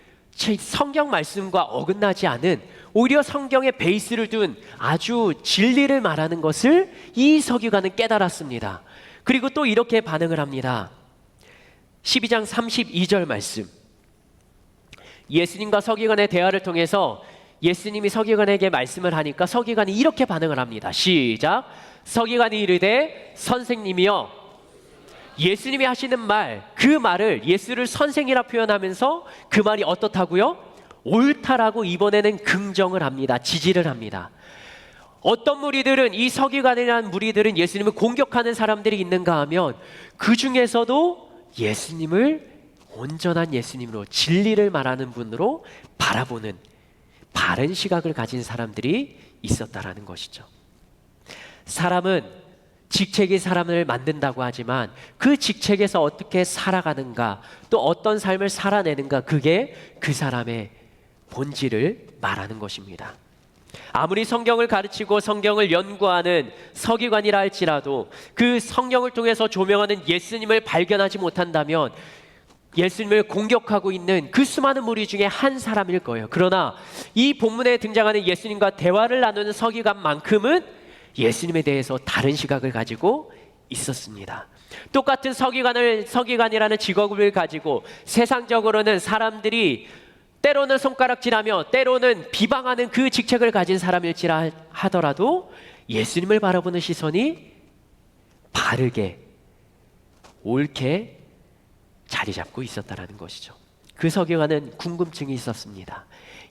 성경 말씀과 어긋나지 않은, 오히려 성경의 베이스를 둔 아주 진리를 말하는 것을 이 서기관은 깨달았습니다. 그리고 또 이렇게 반응을 합니다. 12장 32절 말씀, 예수님과 서기관의 대화를 통해서 예수님이 서기관에게 말씀을 하니까 서기관이 이렇게 반응을 합니다. 시작. 서기관이 이르되 선생님이여. 예수님이 하시는 말, 그 말을 예수를 선생이라 표현하면서 그 말이 어떻다고요? 옳다라고 이번에는 긍정을 합니다. 지지를 합니다. 어떤 무리들은, 이 서기관이라는 무리들은 예수님을 공격하는 사람들이 있는가 하면 그 중에서도 예수님을 온전한 예수님으로, 진리를 말하는 분으로 바라보는 바른 시각을 가진 사람들이 있었다라는 것이죠. 사람은 직책이 사람을 만든다고 하지만 그 직책에서 어떻게 살아가는가, 또 어떤 삶을 살아내는가, 그게 그 사람의 본질을 말하는 것입니다. 아무리 성경을 가르치고 성경을 연구하는 서기관이라 할지라도 그 성경을 통해서 조명하는 예수님을 발견하지 못한다면 예수님을 공격하고 있는 그 수많은 무리 중에 한 사람일 거예요. 그러나 이 본문에 등장하는 예수님과 대화를 나누는 서기관만큼은 예수님에 대해서 다른 시각을 가지고 있었습니다. 똑같은 서기관이라는 직업을 가지고 세상적으로는 사람들이 때로는 손가락질하며 때로는 비방하는 그 직책을 가진 사람일지라 하더라도 예수님을 바라보는 시선이 바르게, 옳게 자리 잡고 있었다라는 것이죠. 그 서기관은 궁금증이 있었습니다.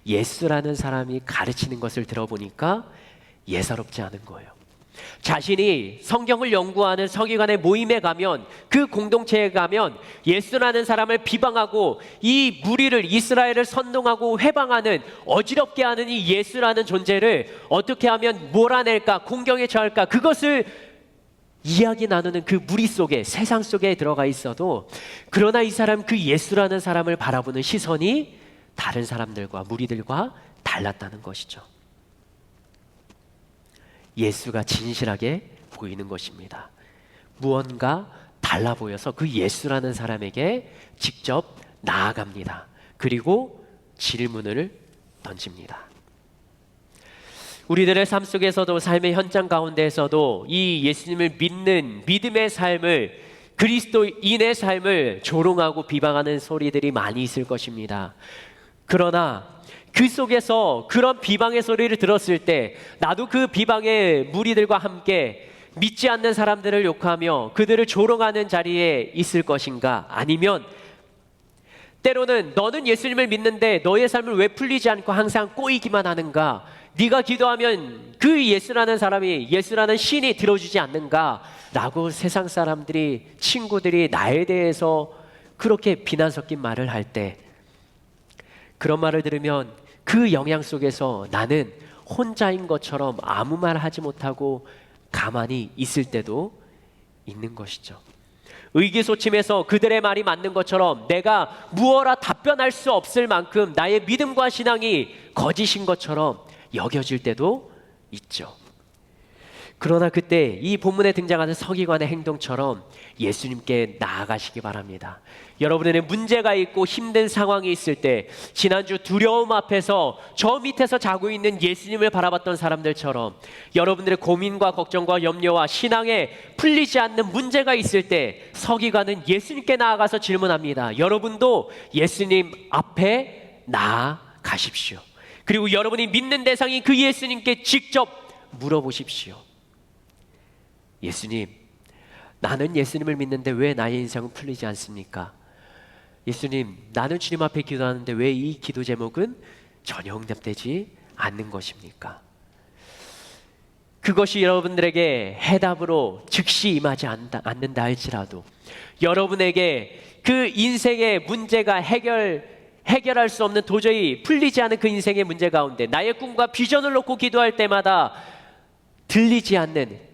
예수라는 사람이 가르치는 것을 들어보니까 예사롭지 않은 거예요. 자신이 성경을 연구하는 서기관의 모임에 가면, 그 공동체에 가면 예수라는 사람을 비방하고 이 무리를, 이스라엘을 선동하고 회방하는, 어지럽게 하는 이 예수라는 존재를 어떻게 하면 몰아낼까, 공경에 처할까, 그것을 이야기 나누는 그 무리 속에, 세상 속에 들어가 있어도, 그러나 이 사람, 그 예수라는 사람을 바라보는 시선이 다른 사람들과, 무리들과 달랐다는 것이죠. 예수가 진실하게 보이는 것입니다. 무언가 달라 보여서 그 예수라는 사람에게 직접 나아갑니다. 그리고 질문을 던집니다. 우리들의 삶 속에서도, 삶의 현장 가운데에서도 이 예수님을 믿는 믿음의 삶을, 그리스도인의 삶을 조롱하고 비방하는 소리들이 많이 있을 것입니다. 그러나 그 속에서 그런 비방의 소리를 들었을 때 나도 그 비방의 무리들과 함께 믿지 않는 사람들을 욕하며 그들을 조롱하는 자리에 있을 것인가? 아니면 때로는 너는 예수님을 믿는데 너의 삶을 왜 풀리지 않고 항상 꼬이기만 하는가? 네가 기도하면 그 예수라는 사람이, 예수라는 신이 들어주지 않는가? 라고 세상 사람들이, 친구들이 나에 대해서 그렇게 비난 섞인 말을 할 때, 그런 말을 들으면 그 영향 속에서 나는 혼자인 것처럼 아무 말 하지 못하고 가만히 있을 때도 있는 것이죠. 의기소침해서 그들의 말이 맞는 것처럼 내가 무어라 답변할 수 없을 만큼 나의 믿음과 신앙이 거짓인 것처럼 여겨질 때도 있죠. 그러나 그때 이 본문에 등장하는 서기관의 행동처럼 예수님께 나아가시기 바랍니다. 여러분의 문제가 있고 힘든 상황이 있을 때, 지난주 두려움 앞에서 저 밑에서 자고 있는 예수님을 바라봤던 사람들처럼 여러분들의 고민과 걱정과 염려와 신앙에 풀리지 않는 문제가 있을 때 서기관은 예수님께 나아가서 질문합니다. 여러분도 예수님 앞에 나아가십시오. 그리고 여러분이 믿는 대상인 그 예수님께 직접 물어보십시오. 예수님, 나는 예수님을 믿는데 왜 나의 인생은 풀리지 않습니까? 예수님, 나는 주님 앞에 기도하는데 왜 이 기도 제목은 전혀 응답되지 않는 것입니까? 그것이 여러분들에게 해답으로 즉시 임하지 않는다 할지라도 여러분에게 그 인생의 문제가 해결할 수 없는, 도저히 풀리지 않은 그 인생의 문제 가운데 나의 꿈과 비전을 놓고 기도할 때마다 들리지 않는,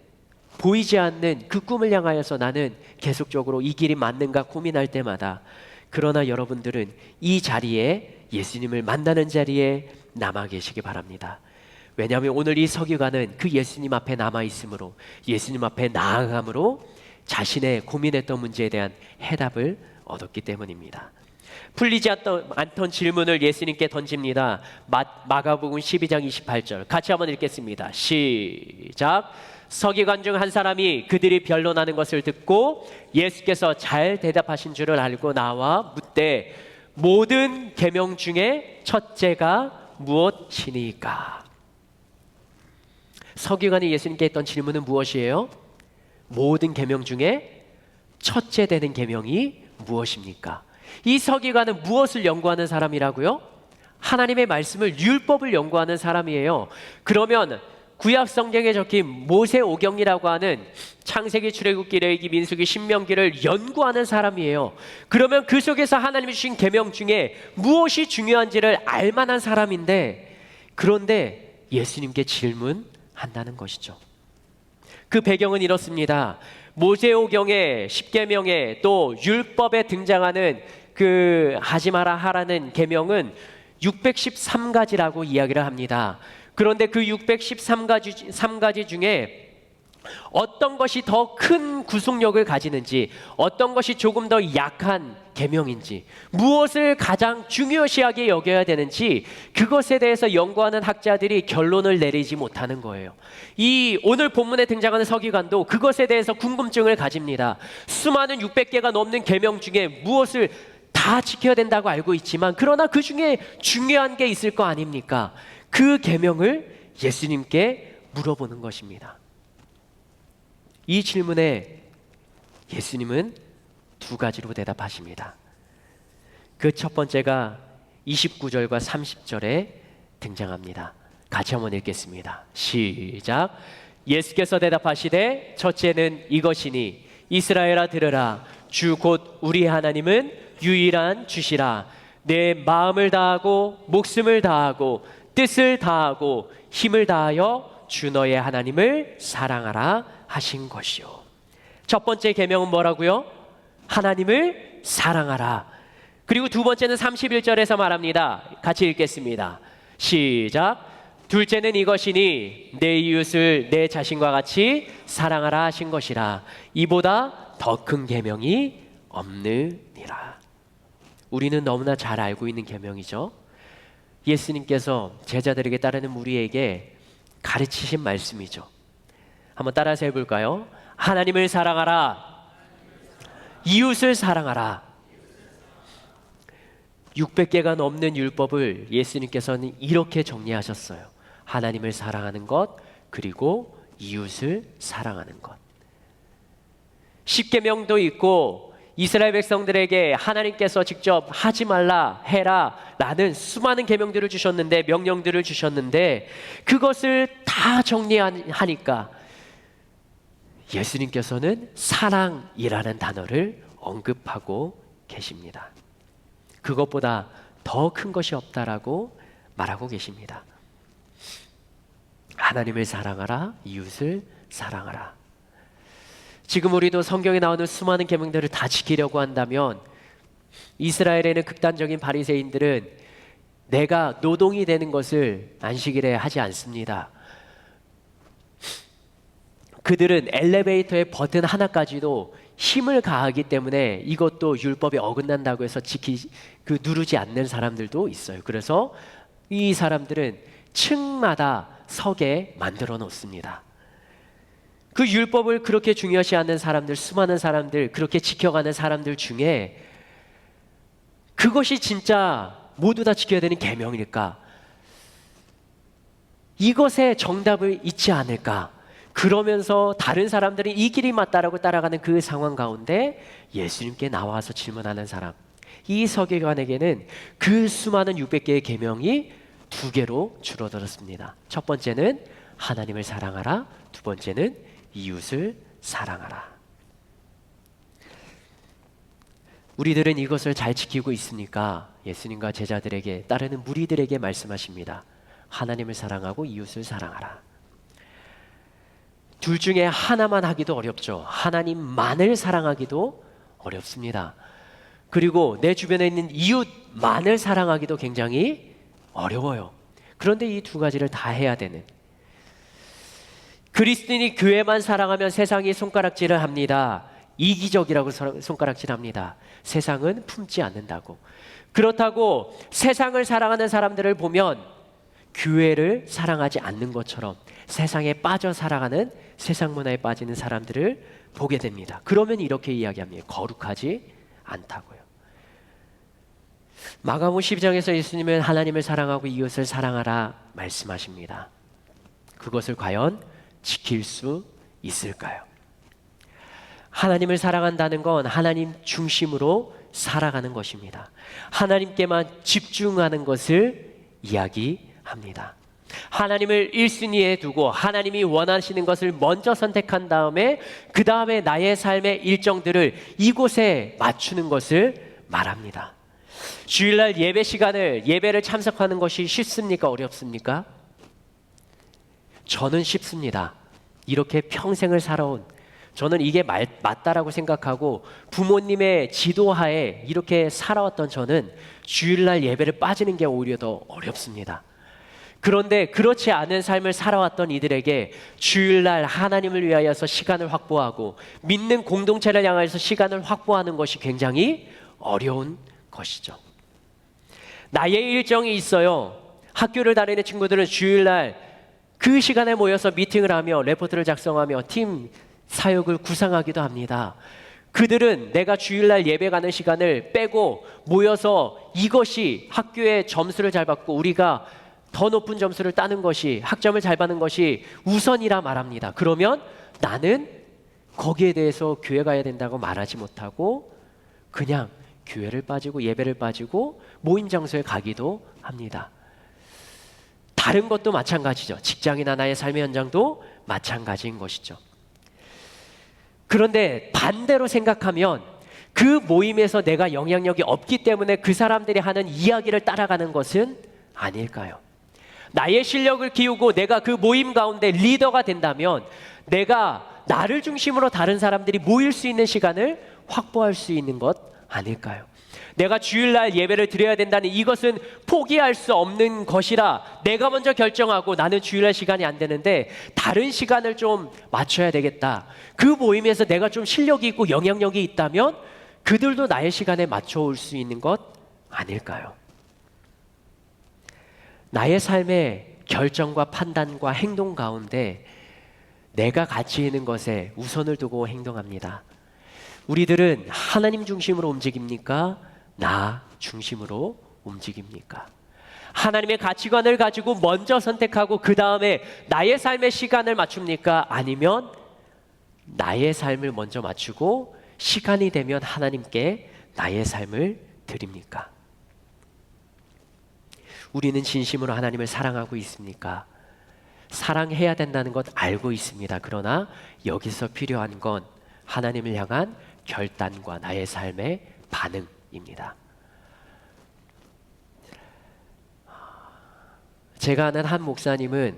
보이지 않는 그 꿈을 향하여서 나는 계속적으로 이 길이 맞는가 고민할 때마다, 그러나 여러분들은 이 자리에, 예수님을 만나는 자리에 남아 계시기 바랍니다. 왜냐하면 오늘 이 서기관은 그 예수님 앞에 남아 있으므로, 예수님 앞에 나아감으로 자신의 고민했던 문제에 대한 해답을 얻었기 때문입니다. 풀리지 않던 질문을 예수님께 던집니다. 마가복음 12장 28절 같이 한번 읽겠습니다. 시작. 서기관 중 한 사람이 그들이 변론하는 것을 듣고 예수께서 잘 대답하신 줄을 알고 나와 묻되 모든 계명 중에 첫째가 무엇이니까? 서기관이 예수님께 했던 질문은 무엇이에요? 모든 계명 중에 첫째 되는 계명이 무엇입니까? 이 서기관은 무엇을 연구하는 사람이라고요? 하나님의 말씀을 율법을 연구하는 사람이에요. 그러면 구약 성경에 적힌 모세오경이라고 하는 창세기, 출애굽기, 레위기, 민수기, 신명기를 연구하는 사람이에요. 그러면 그 속에서 하나님이 주신 계명 중에 무엇이 중요한지를 알만한 사람인데, 그런데 예수님께 질문한다는 것이죠. 그 배경은 이렇습니다. 모세오경에, 십계명에, 또 율법에 등장하는 그 하지 마라 하라는 계명은 613가지라고 이야기를 합니다. 그런데 그 613가지 중에 어떤 것이 더 큰 구속력을 가지는지, 어떤 것이 조금 더 약한 계명인지, 무엇을 가장 중요시하게 여겨야 되는지, 그것에 대해서 연구하는 학자들이 결론을 내리지 못하는 거예요. 이 오늘 본문에 등장하는 서기관도 그것에 대해서 궁금증을 가집니다. 수많은 600개가 넘는 계명 중에 무엇을 다 지켜야 된다고 알고 있지만, 그러나 그 중에 중요한 게 있을 거 아닙니까? 그 계명을 예수님께 물어보는 것입니다. 이 질문에 예수님은 두 가지로 대답하십니다. 그 첫 번째가 29절과 30절에 등장합니다. 같이 한번 읽겠습니다. 시작. 예수께서 대답하시되 첫째는 이것이니 이스라엘아 들으라. 주 곧 우리 하나님은 유일한 주시라. 내 마음을 다하고 목숨을 다하고 뜻을 다하고 힘을 다하여 주 너의 하나님을 사랑하라 하신 것이요. 첫 번째 계명은 뭐라고요? 하나님을 사랑하라. 그리고 두 번째는 31절에서 말합니다. 같이 읽겠습니다. 시작. 둘째는 이것이니 내 이웃을 내 자신과 같이 사랑하라 하신 것이라. 이보다 더 큰 계명이 없느니라. 우리는 너무나 잘 알고 있는 계명이죠. 예수님께서 제자들에게 따르는 우리에게 가르치신 말씀이죠. 한번 따라서 해볼까요? 하나님을 사랑하라. 이웃을 사랑하라. 600개가 넘는 율법을 예수님께서는 이렇게 정리하셨어요. 하나님을 사랑하는 것, 그리고 이웃을 사랑하는 것. 십계명도 있고 이스라엘 백성들에게 하나님께서 직접 하지 말라, 해라 라는 수많은 계명들을 주셨는데, 명령들을 주셨는데, 그것을 다 정리하니까 예수님께서는 사랑이라는 단어를 언급하고 계십니다. 그것보다 더 큰 것이 없다라고 말하고 계십니다. 하나님을 사랑하라, 이웃을 사랑하라. 지금 우리도 성경에 나오는 수많은 계명들을 다 지키려고 한다면, 이스라엘에는 극단적인 바리새인들은 내가 노동이 되는 것을 안식일에 하지 않습니다. 그들은 엘리베이터의 버튼 하나까지도 힘을 가하기 때문에 이것도 율법에 어긋난다고 해서 누르지 않는 사람들도 있어요. 그래서 이 사람들은 층마다 서게 만들어 놓습니다. 그 율법을 그렇게 중요시하는 사람들, 수많은 사람들, 그렇게 지켜가는 사람들 중에 그것이 진짜 모두 다 지켜야 되는 계명일까? 이것에 정답을 잊지 않을까? 그러면서 다른 사람들은 이 길이 맞다라고 따라가는 그 상황 가운데 예수님께 나와서 질문하는 사람, 이 서기관에게는 그 수많은 600개의 계명이 2개로 줄어들었습니다. 첫 번째는 하나님을 사랑하라, 두 번째는 이웃을 사랑하라. 우리들은 이것을 잘 지키고 있으니까 예수님과 제자들에게, 따르는 무리들에게 말씀하십니다. 하나님을 사랑하고 이웃을 사랑하라. 둘 중에 하나만 하기도 어렵죠. 하나님만을 사랑하기도 어렵습니다. 그리고 내 주변에 있는 이웃만을 사랑하기도 굉장히 어려워요. 그런데 이 두 가지를 다 해야 되는, 그리스도인이 교회만 사랑하면 세상이 손가락질을 합니다. 이기적이라고 손가락질합니다. 세상은 품지 않는다고. 그렇다고 세상을 사랑하는 사람들을 보면 교회를 사랑하지 않는 것처럼 세상에 빠져 살아가는, 세상 문화에 빠지는 사람들을 보게 됩니다. 그러면 이렇게 이야기합니다. 거룩하지 않다고요. 마가복음 12장에서 예수님은 하나님을 사랑하고 이웃을 사랑하라 말씀하십니다. 그것을 과연 지킬 수 있을까요? 하나님을 사랑한다는 건 하나님 중심으로 살아가는 것입니다. 하나님께만 집중하는 것을 이야기합니다. 하나님을 1순위에 두고 하나님이 원하시는 것을 먼저 선택한 다음에 그 다음에 나의 삶의 일정들을 이곳에 맞추는 것을 말합니다. 주일날 예배를 참석하는 것이 쉽습니까? 어렵습니까? 저는 쉽습니다. 이렇게 평생을 살아온 저는 이게 맞다라고 생각하고 부모님의 지도하에 이렇게 살아왔던 저는 주일날 예배를 빠지는 게 오히려 더 어렵습니다. 그런데 그렇지 않은 삶을 살아왔던 이들에게 주일날 하나님을 위하여서 시간을 확보하고 믿는 공동체를 향해서 시간을 확보하는 것이 굉장히 어려운 것이죠. 나의 일정이 있어요. 학교를 다니는 친구들은 주일날 그 시간에 모여서 미팅을 하며 레포트를 작성하며 팀 사역을 구상하기도 합니다. 그들은 내가 주일날 예배 가는 시간을 빼고 모여서 이것이 학교에 점수를 잘 받고 우리가 더 높은 점수를 따는 것이 학점을 잘 받는 것이 우선이라 말합니다. 그러면 나는 거기에 대해서 교회 가야 된다고 말하지 못하고 그냥 교회를 빠지고 예배를 빠지고 모임 장소에 가기도 합니다. 다른 것도 마찬가지죠. 직장이나 나의 삶의 현장도 마찬가지인 것이죠. 그런데 반대로 생각하면 그 모임에서 내가 영향력이 없기 때문에 그 사람들이 하는 이야기를 따라가는 것은 아닐까요? 나의 실력을 키우고 내가 그 모임 가운데 리더가 된다면 내가 나를 중심으로 다른 사람들이 모일 수 있는 시간을 확보할 수 있는 것 아닐까요? 내가 주일날 예배를 드려야 된다는 이것은 포기할 수 없는 것이라 내가 먼저 결정하고 나는 주일날 시간이 안 되는데 다른 시간을 좀 맞춰야 되겠다. 그 모임에서 내가 좀 실력이 있고 영향력이 있다면 그들도 나의 시간에 맞춰올 수 있는 것 아닐까요? 나의 삶의 결정과 판단과 행동 가운데 내가 가치 있는 것에 우선을 두고 행동합니다. 우리들은 하나님 중심으로 움직입니까? 나 중심으로 움직입니까? 하나님의 가치관을 가지고 먼저 선택하고 그 다음에 나의 삶의 시간을 맞춥니까? 아니면 나의 삶을 먼저 맞추고 시간이 되면 하나님께 나의 삶을 드립니까? 우리는 진심으로 하나님을 사랑하고 있습니까? 사랑해야 된다는 것 알고 있습니다. 그러나 여기서 필요한 건 하나님을 향한 결단과 나의 삶의 반응입니다. 제가 아는 한 목사님은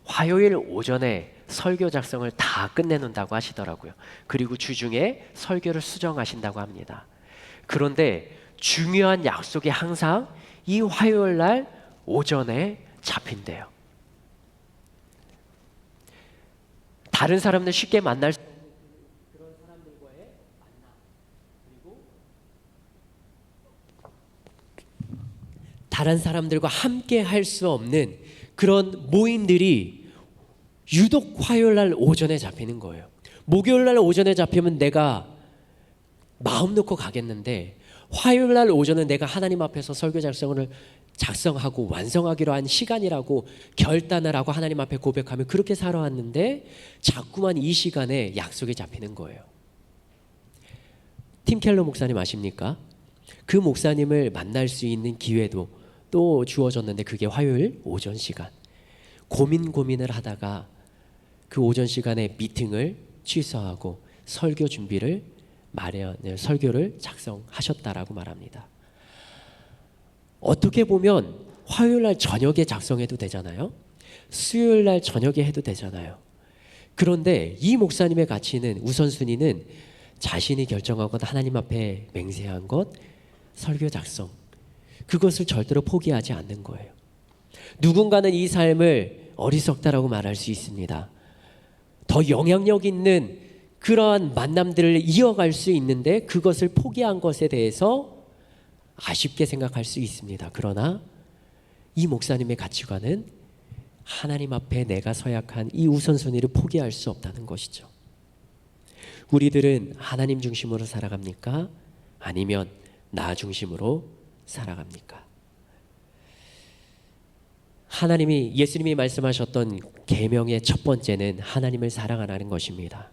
화요일 오전에 설교 작성을 다 끝내놓는다고 하시더라고요. 그리고 주중에 설교를 수정하신다고 합니다. 그런데 중요한 약속이 항상 이 화요일 날 오전에 잡힌대요. 다른 사람들 쉽게 만날 수 없는 그런 사람들과의 만남, 그리고 다른 사람들과 함께 할 수 없는 그런 모임들이 유독 화요일 날 오전에 잡히는 거예요. 목요일 날 오전에 잡히면 내가 마음 놓고 가겠는데 화요일 날 오전은 내가 하나님 앞에서 설교 작성을 작성하고 완성하기로 한 시간이라고 결단을 하고 하나님 앞에 고백하며 그렇게 살아왔는데 자꾸만 이 시간에 약속이 잡히는 거예요. 팀 켈러 목사님 아십니까? 그 목사님을 만날 수 있는 기회도 또 주어졌는데 그게 화요일 오전 시간. 고민을 하다가 그 오전 시간에 미팅을 취소하고 설교 준비를 설교를 작성하셨다라고 말합니다. 어떻게 보면 화요일 날 저녁에 작성해도 되잖아요. 수요일 날 저녁에 해도 되잖아요. 그런데 이 목사님의 가치는 우선순위는 자신이 결정하고 하나님 앞에 맹세한 것, 설교 작성. 그것을 절대로 포기하지 않는 거예요. 누군가는 이 삶을 어리석다라고 말할 수 있습니다. 더 영향력 있는 그러한 만남들을 이어갈 수 있는데 그것을 포기한 것에 대해서 아쉽게 생각할 수 있습니다. 그러나 이 목사님의 가치관은 하나님 앞에 내가 서약한 이 우선순위를 포기할 수 없다는 것이죠. 우리들은 하나님 중심으로 살아갑니까? 아니면 나 중심으로 살아갑니까? 예수님이 말씀하셨던 계명의 첫 번째는 하나님을 사랑하라는 것입니다.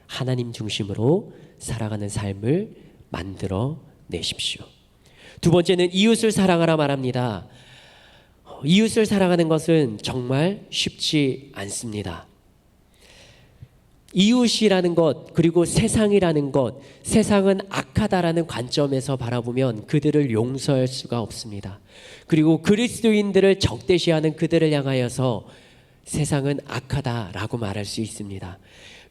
하나님 중심으로 살아가는 삶을 만들어 내십시오. 두 번째는 이웃을 사랑하라 말합니다. 이웃을 사랑하는 것은 정말 쉽지 않습니다. 이웃이라는 것, 그리고 세상이라는 것, 세상은 악하다라는 관점에서 바라보면 그들을 용서할 수가 없습니다. 그리고 그리스도인들을 적대시하는 그들을 향하여서 세상은 악하다라고 말할 수 있습니다.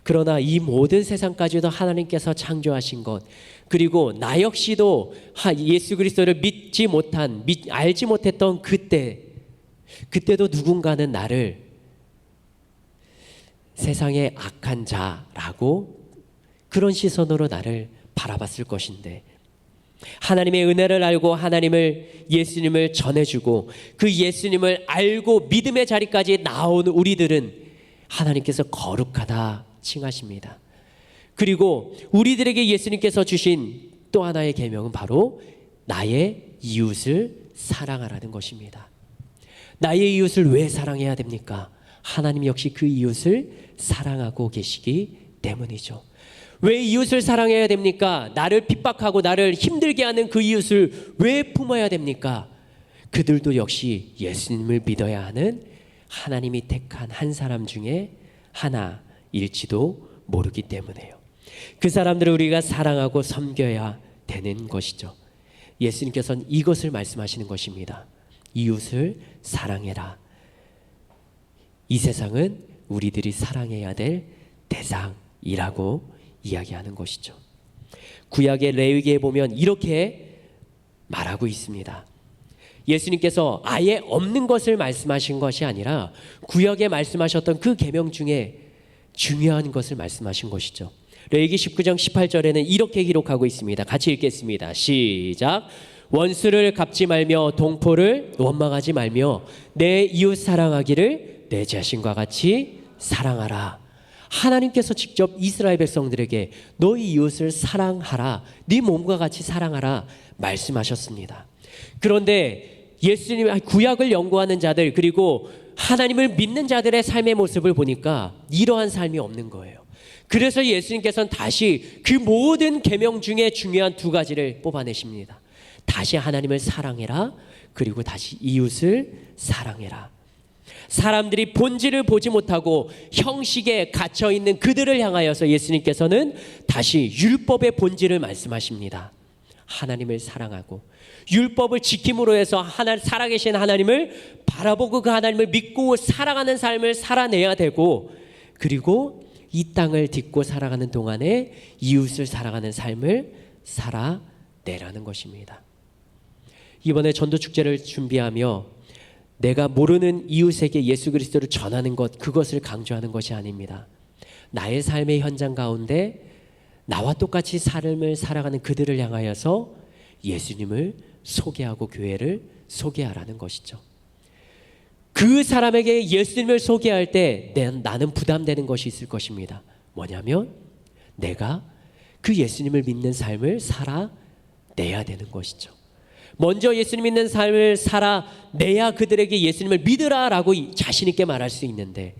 그러나 이 모든 세상까지도 하나님께서 창조하신 것, 그리고 나 역시도 예수 그리스도를 알지 못했던 그때도 누군가는 나를 세상의 악한 자라고 그런 시선으로 나를 바라봤을 것인데, 하나님의 은혜를 알고 예수님을 전해주고 그 예수님을 알고 믿음의 자리까지 나온 우리들은 하나님께서 거룩하다 칭하십니다. 그리고 우리들에게 예수님께서 주신 또 하나의 계명은 바로 나의 이웃을 사랑하라는 것입니다. 나의 이웃을 왜 사랑해야 됩니까? 하나님 역시 그 이웃을 사랑하고 계시기 때문이죠. 왜 이웃을 사랑해야 됩니까? 나를 핍박하고 나를 힘들게 하는 그 이웃을 왜 품어야 됩니까? 그들도 역시 예수님을 믿어야 하는 하나님이 택한 한 사람 중에 하나일지도 모르기 때문에요. 그 사람들을 우리가 사랑하고 섬겨야 되는 것이죠. 예수님께서는 이것을 말씀하시는 것입니다. 이웃을 사랑해라. 이 세상은 우리들이 사랑해야 될 대상이라고 이야기하는 것이죠. 구약의 레위기에 보면 이렇게 말하고 있습니다. 예수님께서 아예 없는 것을 말씀하신 것이 아니라 구약에 말씀하셨던 그 계명 중에 중요한 것을 말씀하신 것이죠. 레위기 19장 18절에는 이렇게 기록하고 있습니다. 같이 읽겠습니다. 시작. 원수를 갚지 말며 동포를 원망하지 말며 내 이웃 사랑하기를 내 자신과 같이 사랑하라. 하나님께서 직접 이스라엘 백성들에게 너희 이웃을 사랑하라, 네 몸과 같이 사랑하라 말씀하셨습니다. 그런데 예수님 구약을 연구하는 자들, 그리고 하나님을 믿는 자들의 삶의 모습을 보니까 이러한 삶이 없는 거예요. 그래서 예수님께서는 다시 그 모든 계명 중에 중요한 두 가지를 뽑아내십니다. 다시 하나님을 사랑해라, 그리고 다시 이웃을 사랑해라. 사람들이 본질을 보지 못하고 형식에 갇혀 있는 그들을 향하여서 예수님께서는 다시 율법의 본질을 말씀하십니다. 하나님을 사랑하고 율법을 지킴으로 해서 살아계신 하나님을 바라보고 그 하나님을 믿고 살아가는 삶을 살아내야 되고, 그리고 이 땅을 딛고 살아가는 동안에 이웃을 살아가는 삶을 살아내라는 것입니다. 이번에 전도축제를 준비하며 내가 모르는 이웃에게 예수 그리스도를 전하는 것, 그것을 강조하는 것이 아닙니다. 나의 삶의 현장 가운데 나와 똑같이 삶을 살아가는 그들을 향하여서 예수님을 소개하고 교회를 소개하라는 것이죠. 그 사람에게 예수님을 소개할 때 나는 부담되는 것이 있을 것입니다. 뭐냐면 내가 그 예수님을 믿는 삶을 살아내야 되는 것이죠. 먼저 예수님 믿는 삶을 살아내야 그들에게 예수님을 믿으라라고 자신 있게 말할 수 있는데,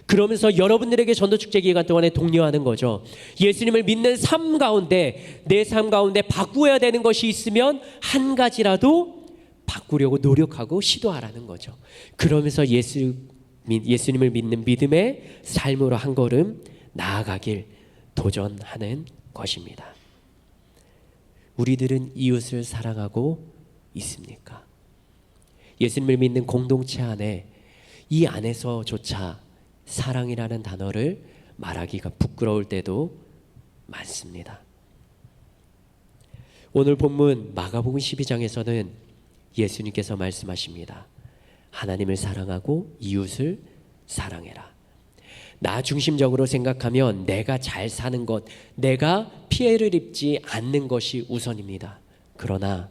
그러면서 여러분들에게 전도축제 기간 동안에 독려하는 거죠. 예수님을 믿는 삶 가운데, 내 삶 가운데 바꾸어야 되는 것이 있으면 한 가지라도 바꾸려고 노력하고 시도하라는 거죠. 그러면서 예수님을 믿는 믿음의 삶으로 한 걸음 나아가길 도전하는 것입니다. 우리들은 이웃을 사랑하고 있습니까? 예수님을 믿는 공동체 안에, 이 안에서조차 사랑이라는 단어를 말하기가 부끄러울 때도 많습니다. 오늘 본문 마가복음 12장에서는 예수님께서 말씀하십니다. 하나님을 사랑하고 이웃을 사랑해라. 나 중심적으로 생각하면 내가 잘 사는 것, 내가 피해를 입지 않는 것이 우선입니다. 그러나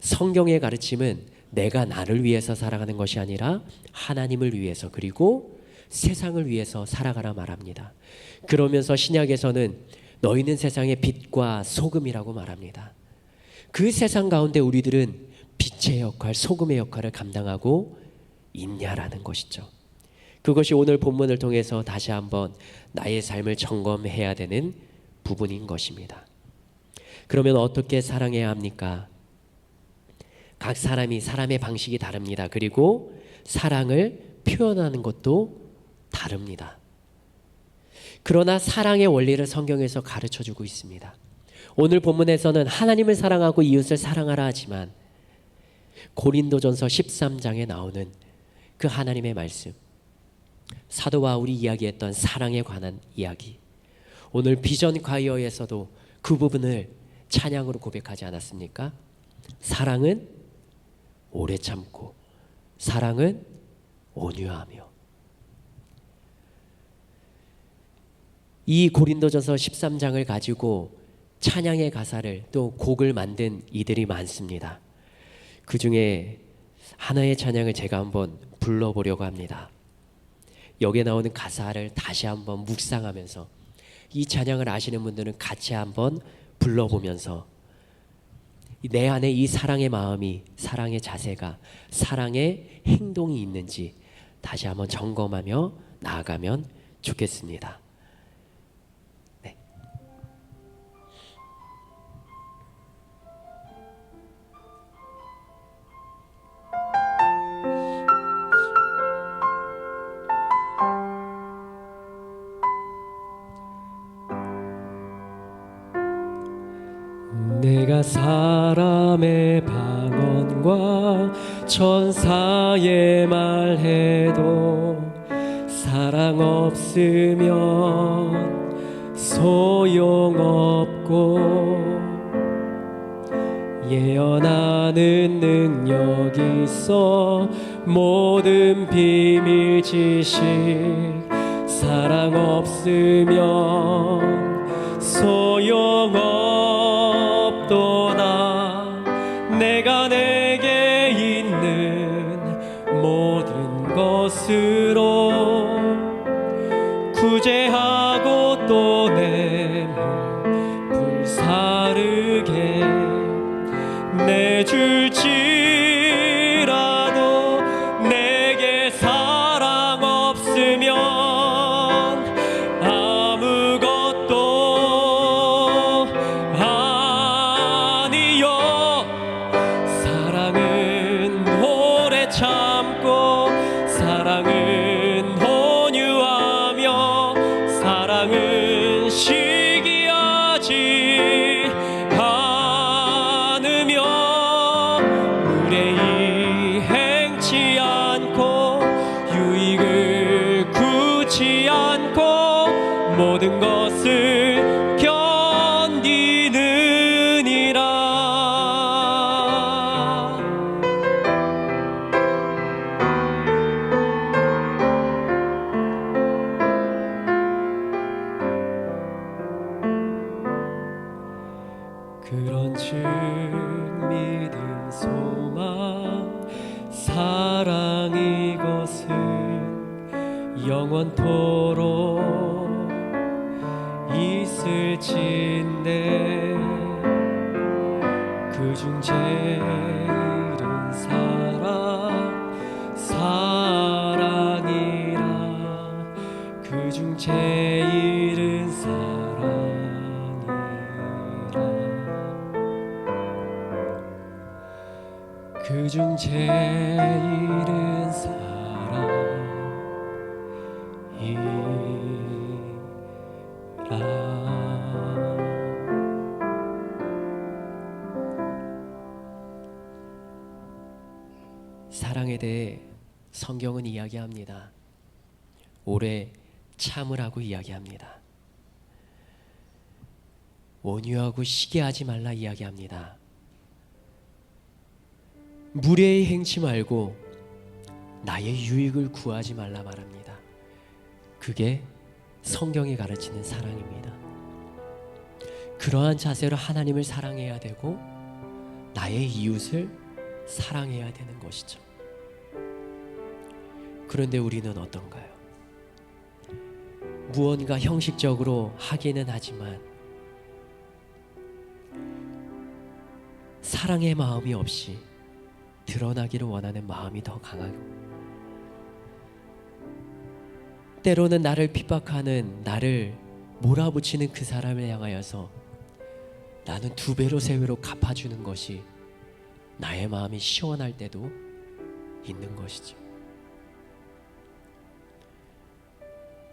성경의 가르침은 내가 나를 위해서 살아가는 것이 아니라 하나님을 위해서, 그리고 세상을 위해서 살아가라 말합니다. 그러면서 신약에서는 너희는 세상의 빛과 소금이라고 말합니다. 그 세상 가운데 우리들은 빛의 역할, 소금의 역할을 감당하고 있냐라는 것이죠. 그것이 오늘 본문을 통해서 다시 한번 나의 삶을 점검해야 되는 부분인 것입니다. 그러면 어떻게 사랑해야 합니까? 각 사람이 사람의 방식이 다릅니다. 그리고 사랑을 표현하는 것도 다릅니다. 그러나 사랑의 원리를 성경에서 가르쳐주고 있습니다. 오늘 본문에서는 하나님을 사랑하고 이웃을 사랑하라 하지만 고린도전서 13장에 나오는 그 하나님의 말씀, 사도 바울이 이야기했던 사랑에 관한 이야기, 오늘 비전 과이어에서도 그 부분을 찬양으로 고백하지 않았습니까? 사랑은 오래 참고 사랑은 온유하며. 이 고린도전서 13장을 가지고 찬양의 가사를 또 곡을 만든 이들이 많습니다. 그 중에 하나의 찬양을 제가 한번 불러보려고 합니다. 여기에 나오는 가사를 다시 한번 묵상하면서 이 찬양을 아시는 분들은 같이 한번 불러보면서 내 안에 이 사랑의 마음이, 사랑의 자세가, 사랑의 행동이 있는지 다시 한번 점검하며 나아가면 좋겠습니다. 네. 내가 사람의 방언과 천사의 말해도 사랑 없으면 소용없고, 예언하는 능력이 있어 모든 비밀 지식 사랑 없으면 소용없도다. 내가 내게 있는 모든 것으로 구제하고 또 내 몸 불사르게 내줄지라도 내게 사랑 없으면 아무것도 아니요. 사랑은 오래 참고 사랑은 온유하며 사랑은 시기하지 않으며 무례히 행치 않고 유익을 구치 않고 모든 것을 견디느니라. 그런즉 믿음, 소망, 사랑 이것은 영원토록 있을진데 그중 제일은 사랑이라. 그중 제일은 사랑이라. 그중 제일은 사랑이라. 사랑에 대해 성경은 이야기합니다. 오래 참으라고 이야기합니다. 온유하고 시기하지 말라 이야기합니다. 무례히 행치 말고 나의 유익을 구하지 말라 말합니다. 그게 성경이 가르치는 사랑입니다. 그러한 자세로 하나님을 사랑해야 되고 나의 이웃을 사랑해야 되는 것이죠. 그런데 우리는 어떤가요? 무언가 형식적으로 하기는 하지만 사랑의 마음이 없이 드러나기를 원하는 마음이 더 강하고, 때로는 나를 핍박하는, 나를 몰아붙이는 그 사람을 향하여서 나는 2배로 3배로 갚아주는 것이 나의 마음이 시원할 때도 있는 것이죠.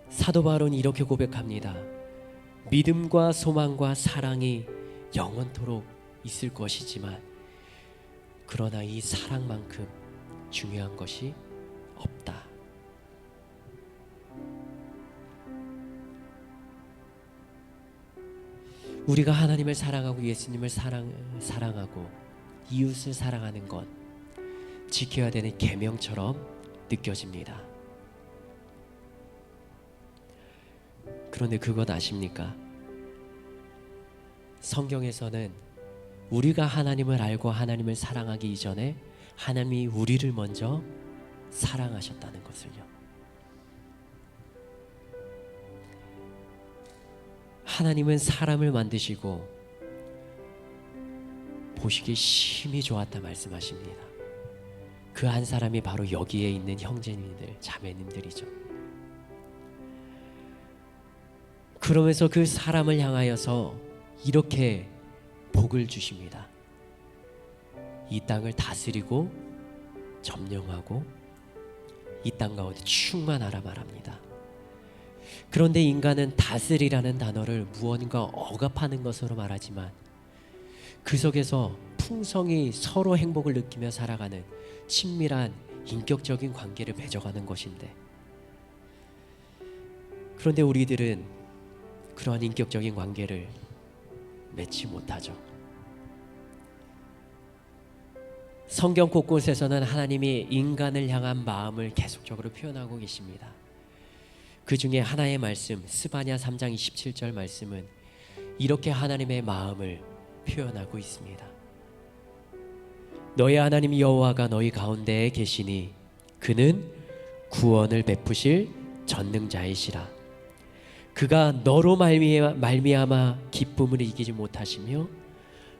사도 바울은 이렇게 고백합니다. 믿음과 소망과 사랑이 영원토록 있을 것이지만 그러나 이 사랑만큼 중요한 것이 없다. 우리가 하나님을 사랑하고 예수님을 사랑하고 이웃을 사랑하는 건 지켜야 되는 계명처럼 느껴집니다. 그런데 그것 아십니까? 성경에서는 우리가 하나님을 알고 하나님을 사랑하기 이전에 하나님이 우리를 먼저 사랑하셨다는 것을요. 하나님은 사람을 만드시고 보시기에 심히 좋았다 말씀하십니다. 그 한 사람이 바로 여기에 있는 형제님들, 자매님들이죠. 그러면서 그 사람을 향하여서 이렇게 복을 주십니다. 이 땅을 다스리고 점령하고 이 땅 가운데 충만하라 말합니다. 그런데 인간은 다스리라는 단어를 무언가 억압하는 것으로 말하지만 그 속에서 풍성히 서로 행복을 느끼며 살아가는 친밀한 인격적인 관계를 맺어가는 것인데, 그런데 우리들은 그러한 인격적인 관계를 맺지 못하죠. 성경 곳곳에서는 하나님이 인간을 향한 마음을 계속적으로 표현하고 계십니다. 그 중에 하나의 말씀, 스바냐 3장 27절 말씀은 이렇게 하나님의 마음을 표현하고 있습니다. 너희 하나님 여호와가 너희 가운데에 계시니 그는 구원을 베푸실 전능자이시라. 그가 너로 말미암아 기쁨을 이기지 못하시며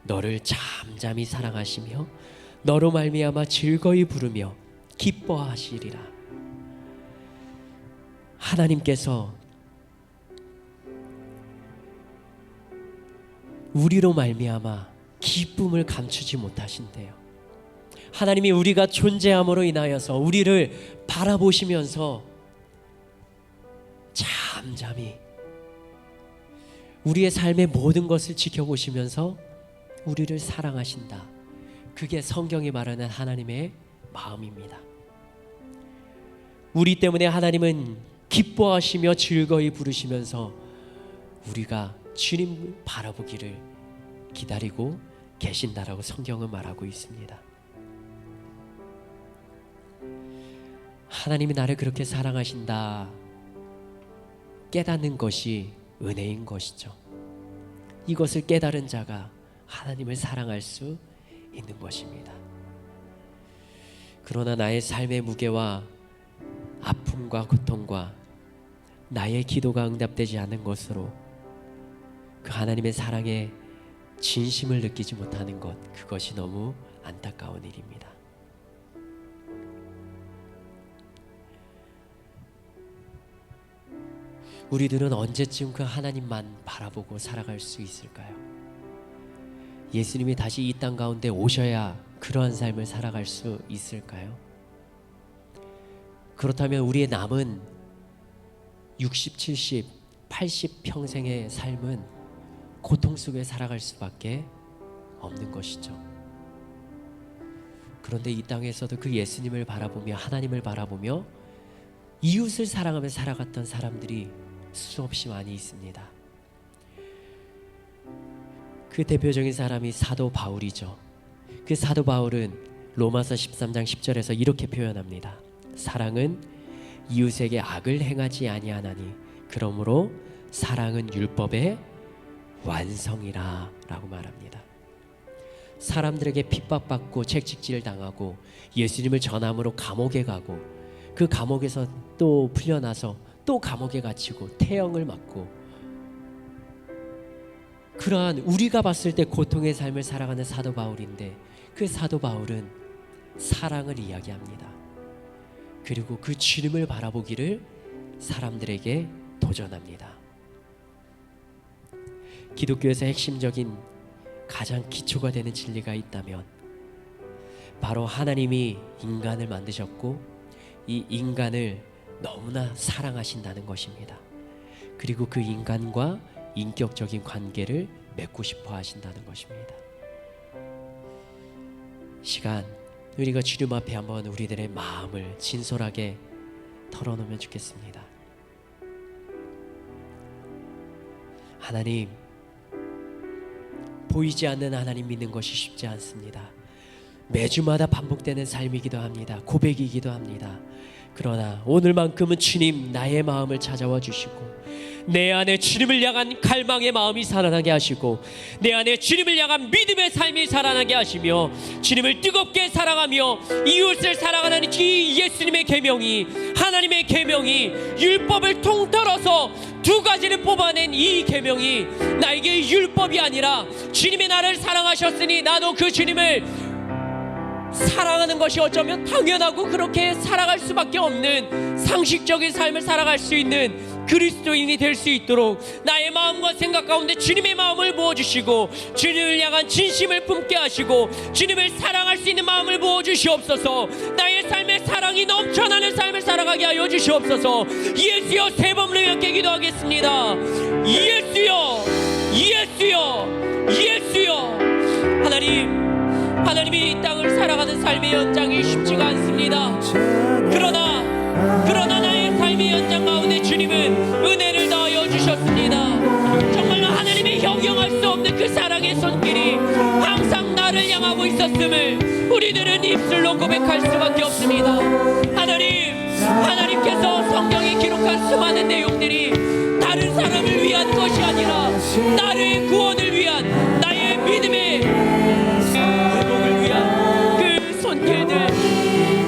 너를 잠잠히 사랑하시며 너로 말미암아 즐거이 부르며 기뻐하시리라. 하나님께서 우리로 말미암아 기쁨을 감추지 못하신대요. 하나님이 우리가 존재함으로 인하여서 우리를 바라보시면서 잠잠히 우리의 삶의 모든 것을 지켜보시면서 우리를 사랑하신다. 그게 성경이 말하는 하나님의 마음입니다. 우리 때문에 하나님은 기뻐하시며 즐거이 부르시면서 우리가 주님을 바라보기를 기다리고 계신다라고 성경은 말하고 있습니다. 하나님이 나를 그렇게 사랑하신다 깨닫는 것이 은혜인 것이죠. 이것을 깨달은 자가 하나님을 사랑할 수 있는 것입니다. 그러나 나의 삶의 무게와 아픔과 고통과 나의 기도가 응답되지 않는 것으로 그 하나님의 사랑에 진심을 느끼지 못하는 것, 그것이 너무 안타까운 일입니다. 우리들은 언제쯤 그 하나님만 바라보고 살아갈 수 있을까요? 예수님이 다시 이 땅 가운데 오셔야 그러한 삶을 살아갈 수 있을까요? 그렇다면 우리의 남은 60, 70, 80 평생의 삶은 고통 속에 살아갈 수밖에 없는 것이죠. 그런데 이 땅에서도 그 예수님을 바라보며 하나님을 바라보며 이웃을 사랑하며 살아갔던 사람들이 수없이 많이 있습니다. 그 대표적인 사람이 사도 바울이죠. 그 사도 바울은 로마서 13장 10절에서 이렇게 표현합니다. 사랑은 이웃에게 악을 행하지 아니하나니 그러므로 사랑은 율법의 완성이라 라고 말합니다. 사람들에게 핍박받고 채찍질 당하고 예수님을 전함으로 감옥에 가고 그 감옥에서 또 풀려나서 또 감옥에 갇히고 태형을 맞고 그러한 우리가 봤을 때 고통의 삶을 살아가는 사도 바울인데 그 사도 바울은 사랑을 이야기합니다. 그리고 그 주님을 바라보기를 사람들에게 도전합니다. 기독교에서 핵심적인 가장 기초가 되는 진리가 있다면 바로 하나님이 인간을 만드셨고 이 인간을 너무나 사랑하신다는 것입니다. 그리고 그 인간과 인격적인 관계를 맺고 싶어 하신다는 것입니다. 시간 우리가 주님 앞에 한번 우리들의 마음을 진솔하게 털어놓으면 좋겠습니다. 하나님, 보이지 않는 하나님 믿는 것이 쉽지 않습니다. 매주마다 반복되는 삶이기도 합니다. 고백이기도 합니다. 그러나 오늘만큼은 주님 나의 마음을 찾아와 주시고 내 안에 주님을 향한 갈망의 마음이 살아나게 하시고 내 안에 주님을 향한 믿음의 삶이 살아나게 하시며 주님을 뜨겁게 사랑하며 이웃을 사랑하는 이 예수님의 계명이 하나님의 계명이 율법을 통틀어서 두 가지를 뽑아낸 이 계명이 나에게 율법이 아니라 주님의 나를 사랑하셨으니 나도 그 주님을 사랑하는 것이 어쩌면 당연하고 그렇게 살아갈 수밖에 없는 상식적인 삶을 살아갈 수 있는 그리스도인이 될 수 있도록 나의 마음과 생각 가운데 주님의 마음을 부어주시고 주님을 향한 진심을 품게 하시고 주님을 사랑할 수 있는 마음을 부어주시옵소서. 나의 삶에 사랑이 넘쳐나는 삶을 살아가게 하여 주시옵소서. 예수여, 세 번을 함께 기도하겠습니다. 예수여, 예수여, 예수여. 하나님이 이 땅을 살아가는 삶의 연장이 쉽지가 않습니다. 그러나 나의 삶의 연장 가운데 주님은 은혜를 더하여 주셨습니다. 정말로 하나님의 형용할 수 없는 그 사랑의 손길이 항상 나를 향하고 있었음을 우리들은 입술로 고백할 수밖에 없습니다. 하나님께서 성경에 기록한 수많은 내용들이 다른 사람을 위한 것이 아니라 나의 구원을 위한 나의 믿음의 회복을 위한 그 손길들,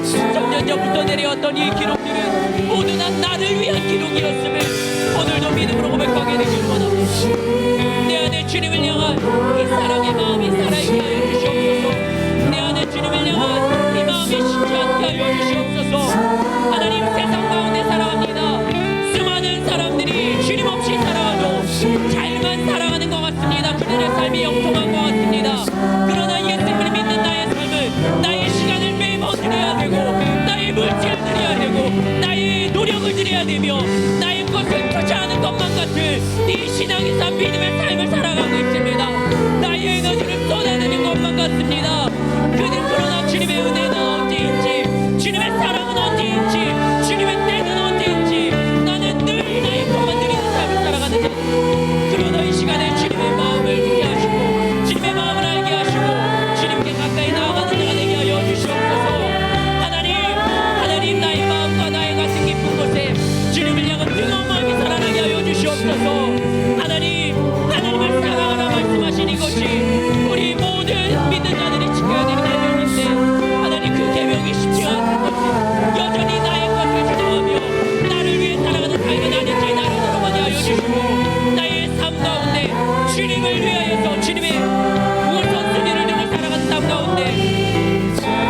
수천 전부터 내려왔던 이 기록들은 모두 다 나를 위한 기록이었음을 오늘도 믿음으로 고백하게 되길 원합니다. 내 안에 주님을 향한 이 사랑의 마음이 살아있게 하여 주시옵소서. 내 안에 주님을 향한 이 마음이 쉽지 않게 하여 주시옵소서. 하나님, 세상 가운데 살아갑니다. 수많은 사람들이 주님 없이 살아가도 잘만 살아가는 것 같습니다. 그들의 삶이 영통한 것 같습니다. 그러나 예수님을 믿는 나의 삶은 나의 시간을 매번 드려야 되고 나의 물질을 드려야 되고 나의 노력을 드려야 되며 나의 것을 투자하는 것만 같은 이 신앙의 삶, 믿음의 삶을 살아가고 있습니다. 나의 에너지를 쏟아내는 것만 같습니다. 그러나 주님의 은혜는 언제인지, 주님의 사랑은 언제인지, 주님의 때는 언제인지 나는 늘 나의 것만 드리는 삶을 살아가는 자. 그러나 이 시간에 주님의 마음을 듣게 하시고 주님의 마음을 알게 하시고 주님께 가까이 나아가는 자가 되게 하여 주시옵소서. 하나님, 나의 마음과 나의 가슴 깊은 곳에 주님을 향한 뜨거운 마음이 살아나게 하여 주시옵소서. 하나님을 사랑하라 말씀하신 이것이 우리 모든 믿는 자들이 지켜야 되는 계명인데 하나님, 그 계명이 쉽지 않은 것이 여전히 나의 것을 주장하며 나를 위해 살아가는 삶은 아닌지 나를 돌아보게 하여 주시고 나의 삶 가운데 주님을 위하여서 주님의 우선순위를 두고 살아가는 삶 가운데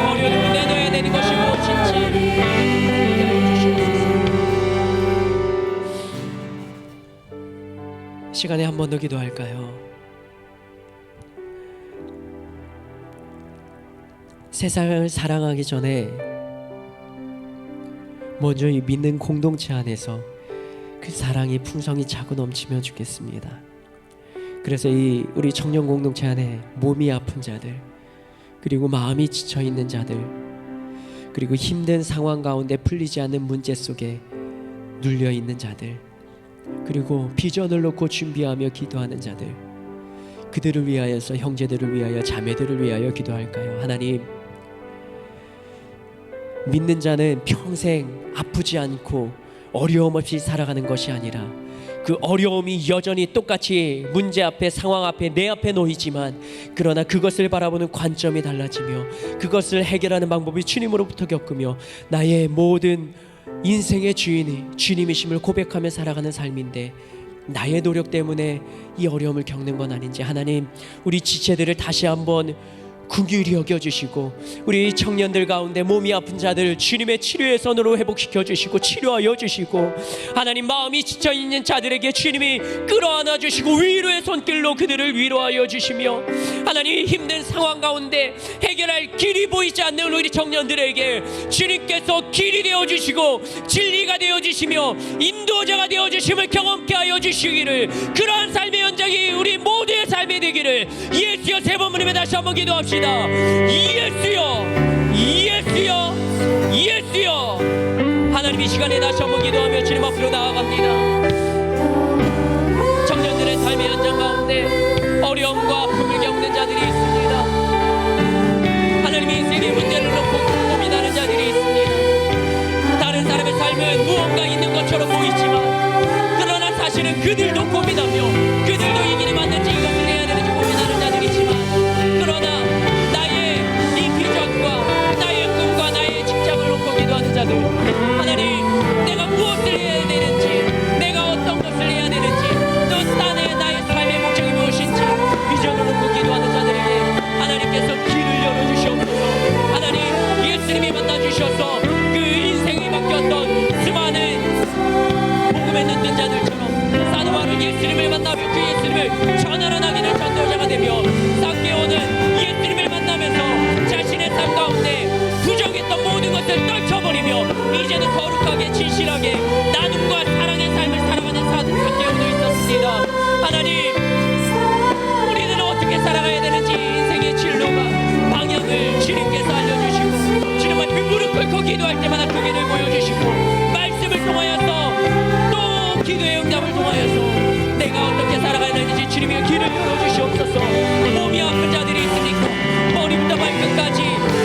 어려움을 내놓아야 되는 것이 무엇인지 알게 하여 주시옵소서. 시간에 한 번 더 기도할까요? 세상을 사랑하기 전에 먼저 이 믿는 공동체 안에서 그 사랑이 풍성히 차고 넘치면 좋겠습니다. 그래서 이 우리 청년 공동체 안에 몸이 아픈 자들, 그리고 마음이 지쳐 있는 자들, 그리고 힘든 상황 가운데 풀리지 않는 문제 속에 눌려 있는 자들, 그리고 비전을 놓고 준비하며 기도하는 자들, 그들을 위하여서, 형제들을 위하여, 자매들을 위하여 기도할까요? 하나님, 믿는 자는 평생 아프지 않고 어려움 없이 살아가는 것이 아니라 그 어려움이 여전히 똑같이 문제 앞에, 상황 앞에, 내 앞에 놓이지만 그러나 그것을 바라보는 관점이 달라지며 그것을 해결하는 방법이 주님으로부터 겪으며 나의 모든 인생의 주인이 주님이심을 고백하며 살아가는 삶인데 나의 노력 때문에 이 어려움을 겪는 건 아닌지, 하나님, 우리 지체들을 다시 한번 긍휼히 여겨주시고 우리 청년들 가운데 몸이 아픈 자들 주님의 치료의 손으로 회복시켜 주시고 치료하여 주시고 하나님 마음이 지쳐있는 자들에게 주님이 끌어안아 주시고 위로의 손길로 그들을 위로하여 주시며 하나님 힘든 상황 가운데 해결할 길이 보이지 않는 우리 청년들에게 주님께서 길이 되어주시고 진리가 되어주시며 인도자가 되어주심을 경험케 하여 주시기를 그러한 삶의 현장이 우리 모두의 삶이 되기를 예수여 세 번 부르며 다시 한번 기도합시다. 예수여 예수여 예수여. 하나님 이 시간에 다시 한번 기도하며 주님 앞으로 나아갑니다. 청년들의 삶의 현장 가운데 어려움과 아픔을 겪는 자들이 있습니다. 하나님의 인생의 문제를 놓고 고민하는 자들이 있습니다. 다른 사람의 삶은 무언가 있는 것처럼 보이지만 그러나 사실은 그들도 고민하며 그들도 이 길이 맞는지 이것을 해야 되는지 고민하는 자들이지만 그러나 나의 이 비전과 나의 꿈과 나의 직장을 놓고 기도하는 자들 하나님 내가 무엇을 해야 되는지 내가 어떤 것을 해야 되는지 또 나의 삶의 목적이 무엇인지 비전을 놓고 기도하는 자들에게 하나님께서 길을 열어주시옵소서. 하나님 예수님이 만나주셔서 그 인생이 바뀌었던 수많은 복음에 늦는 자들처럼 사도 바울 예수님을 만나며 그 예수님을 전하러 나기는 전도자가 되며 삭개오는 예수님을 만나면서 자신의 삶 가운데 부정했던 모든 것을 떨쳐버리며 이제는 거룩하게 진실하게 나눔과 사랑의 삶을 살아가는 삭개오도 있었습니다. 하나님 우리는 어떻게 살아가야 되는지 인생의 진로가 방향을 주님께서 알려주시고 주님 앞에 무릎 꿇고 기도할 때마다 그 길을 보여주시고 말씀을 통하여서 또 기도의 응답을 통하여서 내가 어떻게 살아가야 되는지 주님이 길을 열어주시옵소서. 몸이 아픈 자들이 있으니까 머리부터 발끝까지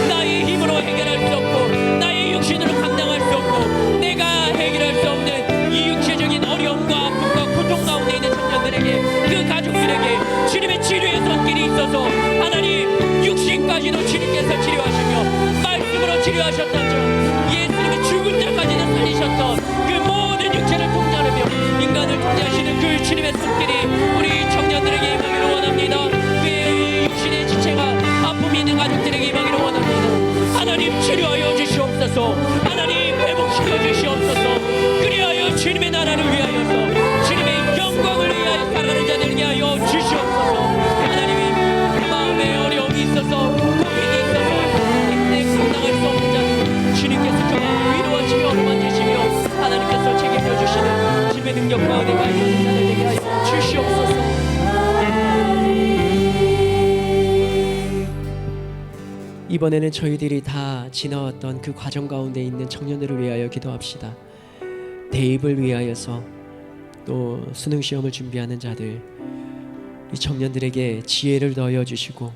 나의 힘으로 해결할 수 없고 나의 육신으로 감당할 수 없고 내가 해결할 수 없는 이 육체적인 어려움과 아픔과 고통 가운데 있는 청년들에게 그 가족들에게 주님의 치료의 손길이 있어서 하나님 육신까지도 주님께서 치료하시며 말씀으로 치료하셨던 점 예수님이 죽은 자까지도 살리셨던 그 모든 육체를 통제하며 인간을 통제하시는 그 주님의 손길이 우리 청년들에게 임하기를 원합니다. 그의 육신의 지체가 아픔이 있는 가족들에게 임하기를 원합니다. 하나님 치료하여 주시옵소서. 하나님 회복시켜 주시옵소서. 그리하여 주님의 나라를 위하여서 주님의 영광을 위하여 살아가는 자들에게 하여 주시옵소서. 하나님의 마음에 어려움이 있어서 고민이 있어서 내 감당할 수 없는 자들 주님께서 저마음을 위로하시며 어루만지시며 하나님께서 책임져 주시는 주님의 능력과 은혜가 있는 자들에게 하여 주시옵소서. 이번에는 저희들이 다 지나왔던 그 과정 가운데 있는 청년들을 위하여 기도합시다. 대입을 위하여서 또 수능 시험을 준비하는 자들 이 청년들에게 지혜를 더하여 주시고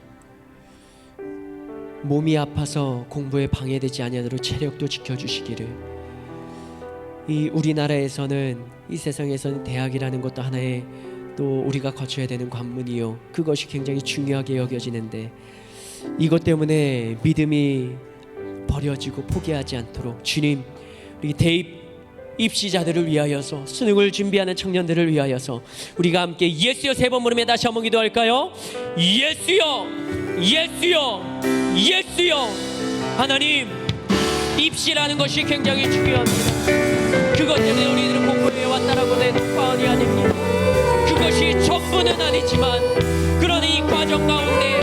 몸이 아파서 공부에 방해되지 아니하도록 체력도 지켜주시기를. 이 우리나라에서는 이 세상에서는 대학이라는 것도 하나의 또 우리가 거쳐야 되는 관문이요 그것이 굉장히 중요하게 여겨지는데 이것 때문에 믿음이 버려지고 포기하지 않도록 주님 우리 대입 입시자들을 위하여서 수능을 준비하는 청년들을 위하여서 우리가 함께 예수여 세 번 부르며 다시 한번 기도할까요? 예수여 예수여 예수여. 하나님 입시라는 것이 굉장히 중요합니다. 그것 때문에 우리들은 공부해 왔다라고 내놓고 과언이 아닙니다. 그것이 전부는 아니지만 그러나 이 과정 가운데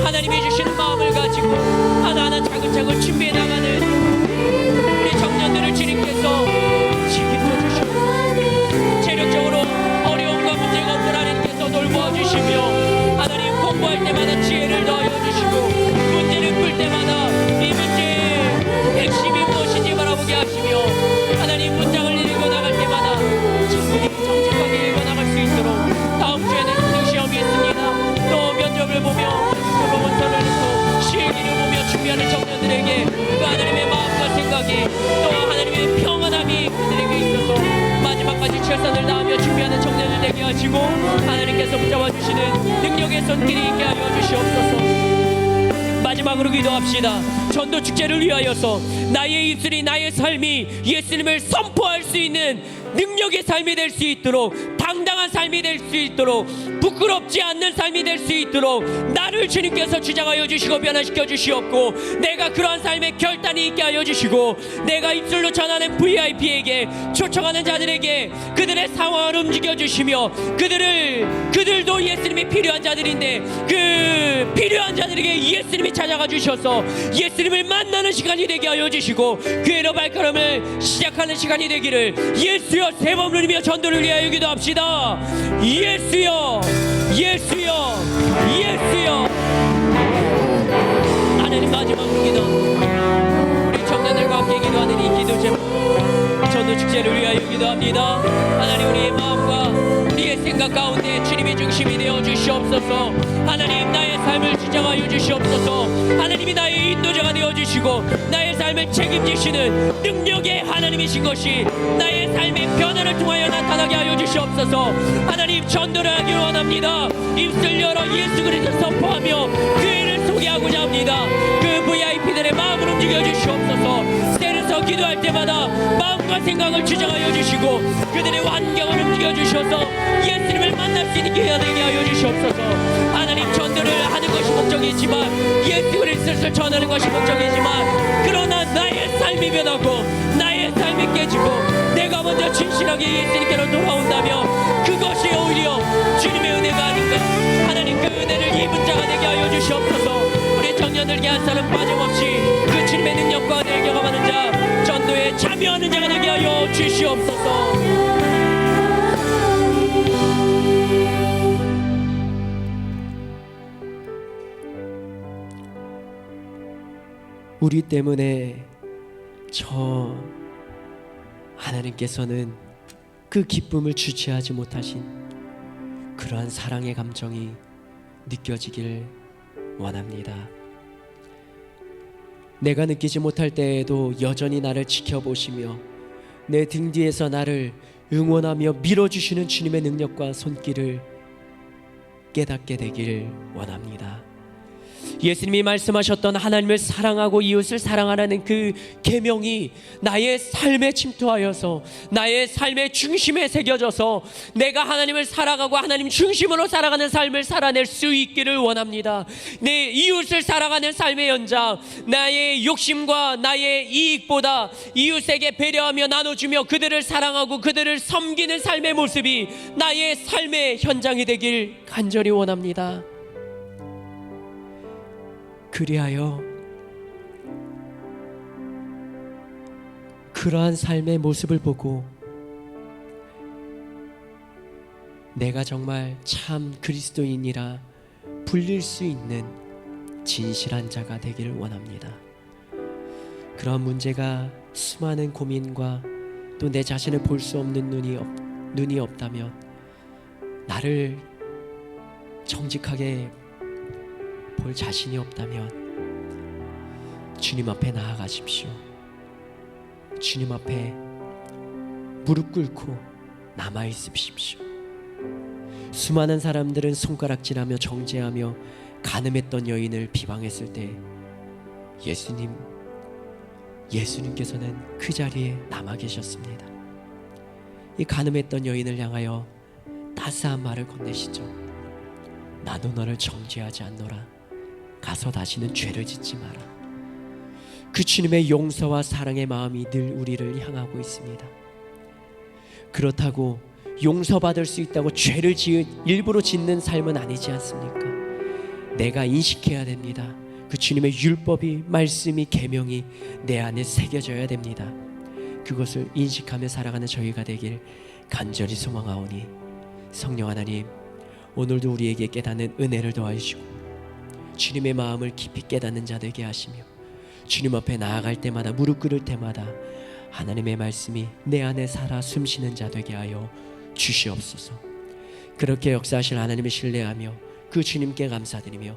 하나님이 주시는 마음을 가지고 하나하나 차근차근 준비해 나가는 우리 청년들을 주님께서 지켜주시고 체력적으로 어려움과 문제가 없는 하나님께서 돌보아 주시며 하나님 공부할 때마다 지혜를 더하여 주시고 문제를 풀 때마다 이 문제의 핵심이 무엇인지 바라보게 하시며 하나님 문장을 읽어 나갈 때마다 충분히 정직하게 읽어 나갈 수 있도록 다음 주에는 수능 시험이 있습니다. 또 면접을 보며 원서를 넣고 실기를 보며 준비하는 청년들에게 그 하나님의 마음과 생각이 또 하나님의 평안함이 그들에게 있어서 마지막까지 최선을 다하며 준비하는 청년들 되게 하시고 하나님께서 붙잡아 주시는 능력의 손길이 있게 하여 주시옵소서. 마지막으로 기도합시다. 전도 축제를 위하여서 나의 입술이 나의 삶이 예수님을 선포할 수 있는 능력의 삶이 될 수 있도록 당당한 그러한 삶이 될 수 있도록, 부끄럽지 않는 삶이 될 수 있도록 나를 주님께서 주장하여 주시고 변화시켜 주시옵고, 내가 그러한 삶의 결단이 있게 하여 주시고, 내가 입술로 전하는 VIP에게, 초청하는 자들에게 그들의 상황을 움직여 주시며, 그들도 예수님이 필요한 자들인데 그 필요한 자들에게 예수님이 찾아가 주셔서 예수님을 만나는 시간이 되게 하여 주시고, 교회로 발걸음을 시작하는 시간이 되기를 예수여 세 번 누리며 전도를 위하여 기도합시다. 예수여, 예수여, 예수여. 하나님, 마지막으로 기도, 우리 청년들과 함께 기도하는 이 기도 제목, 전도 축제를 위하여 기도합니다. 하나님, 우리의 마음과 우리의 생각 가운데 주님이 중심이 되어 주시옵소서. 하나님, 나의 삶을 주장하여 주시옵소서. 하나님이 나의 인도자가 되어 주시고 나의 삶을 책임지시는 능력의 하나님이신 것이 나의 삶의 변화를 통하여 나타나게 하여 주시옵소서. 하나님, 전도를 하기 원합니다. 입술 열어 예수 그리스도 선포하며 교회를 소개하고자 합니다. 그 VIP들의 마음을 움직여 주시옵소서. 때려서 기도할 때마다 마음과 생각을 주장하여 주시고 그들의 환경을 움직여 주셔서 예수님을 만날 수 있게 되게 하여 주시옵소서. 하나님, 전도를 하는 것이 목적이지만, 예수 그리스도를 전하는 것이 목적이지만, 그러나 나의 삶이 변하고 나의 삶이 깨지고 내가 먼저 진실하게 예수님께로 돌아온다면 그것이 오히려 주님의 은혜가 아닌가. 하나님, 그 은혜를 입은 자가 되게 하여 주시옵소서. 우리 청년들에게 한 사람 빠짐없이 그 주님의 능력과 은혜를 경험하는 자, 전도에 참여하는 자가 되게 하여 주시옵소서. 우리 때문에 저 하나님께서는 그 기쁨을 주체하지 못하신 그러한 사랑의 감정이 느껴지길 원합니다. 내가 느끼지 못할 때에도 여전히 나를 지켜보시며 내 등 뒤에서 나를 응원하며 밀어주시는 주님의 능력과 손길을 깨닫게 되길 원합니다. 예수님이 말씀하셨던 하나님을 사랑하고 이웃을 사랑하라는 그 계명이 나의 삶에 침투하여서 나의 삶의 중심에 새겨져서 내가 하나님을 살아가고 하나님 중심으로 살아가는 삶을 살아낼 수 있기를 원합니다. 내 이웃을 살아가는 삶의 연장, 나의 욕심과 나의 이익보다 이웃에게 배려하며 나눠주며 그들을 사랑하고 그들을 섬기는 삶의 모습이 나의 삶의 현장이 되길 간절히 원합니다. 그리하여 그러한 삶의 모습을 보고 내가 정말 참 그리스도인이라 불릴 수 있는 진실한 자가 되기를 원합니다. 그러한 문제가 수많은 고민과 또 내 자신을 볼 수 없는 눈이 없다면 나를 정직하게 볼 자신이 없다면 주님 앞에 나아가십시오. 주님 앞에 무릎 꿇고 남아있으십시오. 수많은 사람들은 손가락질하며 정죄하며 간음했던 여인을 비방했을 때 예수님께서는 그 자리에 남아 계셨습니다. 이 간음했던 여인을 향하여 따스한 말을 건네시죠. 나도 너를 정죄하지 않노라. 가서 다시는 죄를 짓지 마라. 그 주님의 용서와 사랑의 마음이 늘 우리를 향하고 있습니다. 그렇다고 용서받을 수 있다고 죄를 일부러 짓는 삶은 아니지 않습니까? 내가 인식해야 됩니다. 그 주님의 율법이, 말씀이, 계명이 내 안에 새겨져야 됩니다. 그것을 인식하며 살아가는 저희가 되길 간절히 소망하오니 성령 하나님, 오늘도 우리에게 깨닫는 은혜를 더하시고 주님의 마음을 깊이 깨닫는 자 되게 하시며 주님 앞에 나아갈 때마다 무릎 꿇을 때마다 하나님의 말씀이 내 안에 살아 숨쉬는 자 되게 하여 주시옵소서. 그렇게 역사하실 하나님을 신뢰하며 그 주님께 감사드리며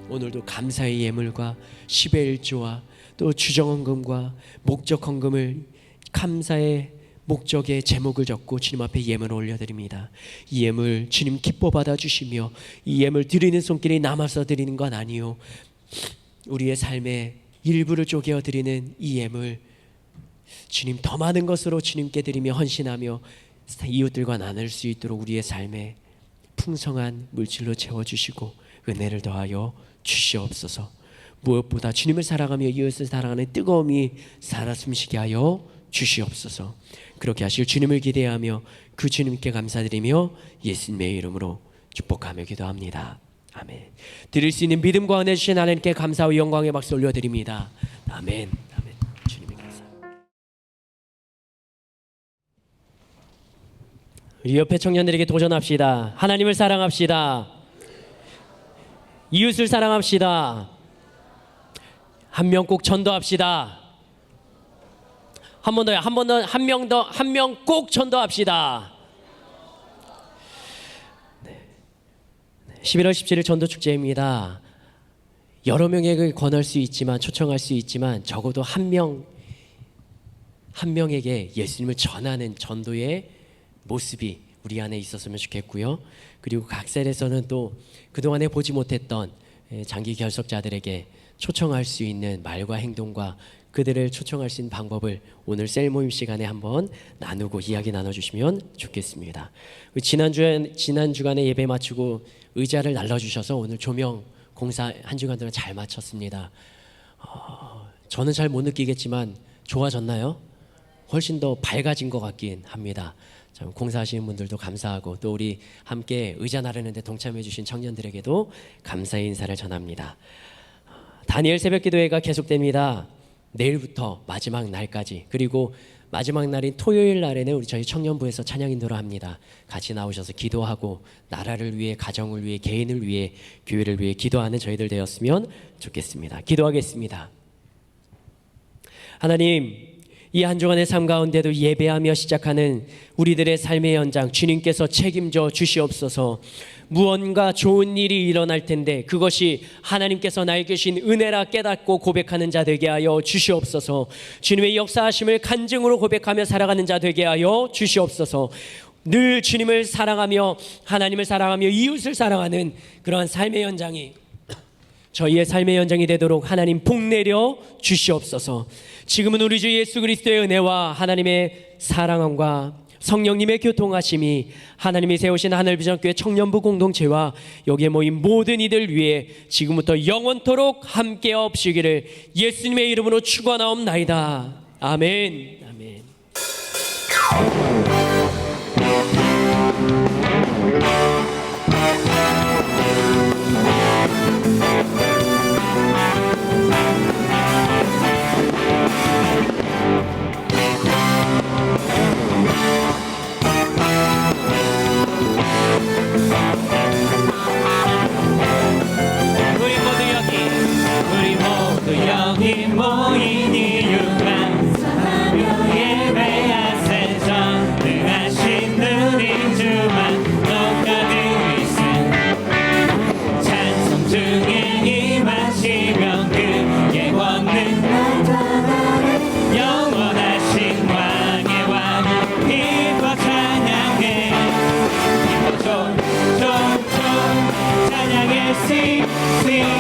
오늘도 감사의 예물과 10의 1조와 또 주정헌금과 목적헌금을 감사의 목적의 제목을 적고 주님 앞에 예물을 올려드립니다. 이 예물 주님 기뻐 받아주시며 이 예물 드리는 손길이 남아서 드리는 건 아니요, 우리의 삶의 일부를 쪼개어 드리는 이 예물 주님 더 많은 것으로 주님께 드리며 헌신하며 이웃들과 나눌 수 있도록 우리의 삶에 풍성한 물질로 채워주시고 은혜를 더하여 주시옵소서. 무엇보다 주님을 사랑하며 이웃을 사랑하는 뜨거움이 살아 숨쉬게 하여 주시옵소서. 그렇게 하실 주님을 기대하며 그 주님께 감사드리며 예수님의 이름으로 축복하며 기도합니다. 아멘. 드릴 수 있는 믿음과 은혜 주신 하나님께 감사와 영광의 박수 올려드립니다. 아멘. 아멘. 주님의 감사. 우리 옆에 청년들에게 도전합시다. 하나님을 사랑합시다. 이웃을 사랑합시다. 한 명 꼭 전도합시다. 한 번 더요. 한 명 꼭 전도합시다. 11월 17일 전도축제입니다. 여러 명에게 권할 수 있지만, 초청할 수 있지만 적어도 한 명에게 예수님을 전하는 전도의 모습이 우리 안에 있었으면 좋겠고요. 그리고 각 셀에서는 또 그동안에 보지 못했던 장기 결석자들에게 초청할 수 있는 말과 행동과 그들을 초청할 수 있는 방법을 오늘 셀 모임 시간에 한번 나누고 이야기 나눠주시면 좋겠습니다. 지난 주간에 예배 마치고 의자를 날라주셔서 오늘 조명 공사 한 주간 동안 잘 마쳤습니다. 저는 잘 못 느끼겠지만 좋아졌나요? 훨씬 더 밝아진 것 같긴 합니다. 참 공사하시는 분들도 감사하고 또 우리 함께 의자 나르는데 동참해 주신 청년들에게도 감사의 인사를 전합니다. 다니엘 새벽기도회가 계속됩니다. 내일부터 마지막 날까지, 그리고 마지막 날인 토요일 날에는 우리 저희 청년부에서 찬양 인도를 합니다. 같이 나오셔서 기도하고 나라를 위해, 가정을 위해, 개인을 위해, 교회를 위해 기도하는 저희들 되었으면 좋겠습니다. 기도하겠습니다. 하나님, 이 한 주간의 삶 가운데도 예배하며 시작하는 우리들의 삶의 현장 주님께서 책임져 주시옵소서. 무언가 좋은 일이 일어날 텐데 그것이 하나님께서 나에게 주신 은혜라 깨닫고 고백하는 자 되게 하여 주시옵소서. 주님의 역사하심을 간증으로 고백하며 살아가는 자 되게 하여 주시옵소서. 늘 주님을 사랑하며 하나님을 사랑하며 이웃을 사랑하는 그러한 삶의 현장이 저희의 삶의 현장이 되도록 하나님 복 내려 주시옵소서. 지금은 우리 주 예수 그리스도의 은혜와 하나님의 사랑함과 성령님의 교통하심이 하나님이 세우신 하늘비전교회 청년부 공동체와 여기에 모인 모든 이들 위해 지금부터 영원토록 함께 없으시기를 예수님의 이름으로 축원하옵나이다. 아멘. 아멘. 우리 모두 여기 모인 이유가 사랑하며 예배하세 전능하신 누린 주만 높여드리세 찬송 중에 임하시면 그의 권능 영원하신 왕의 왕 기뻐 찬양해 기뻐 찬양해 sing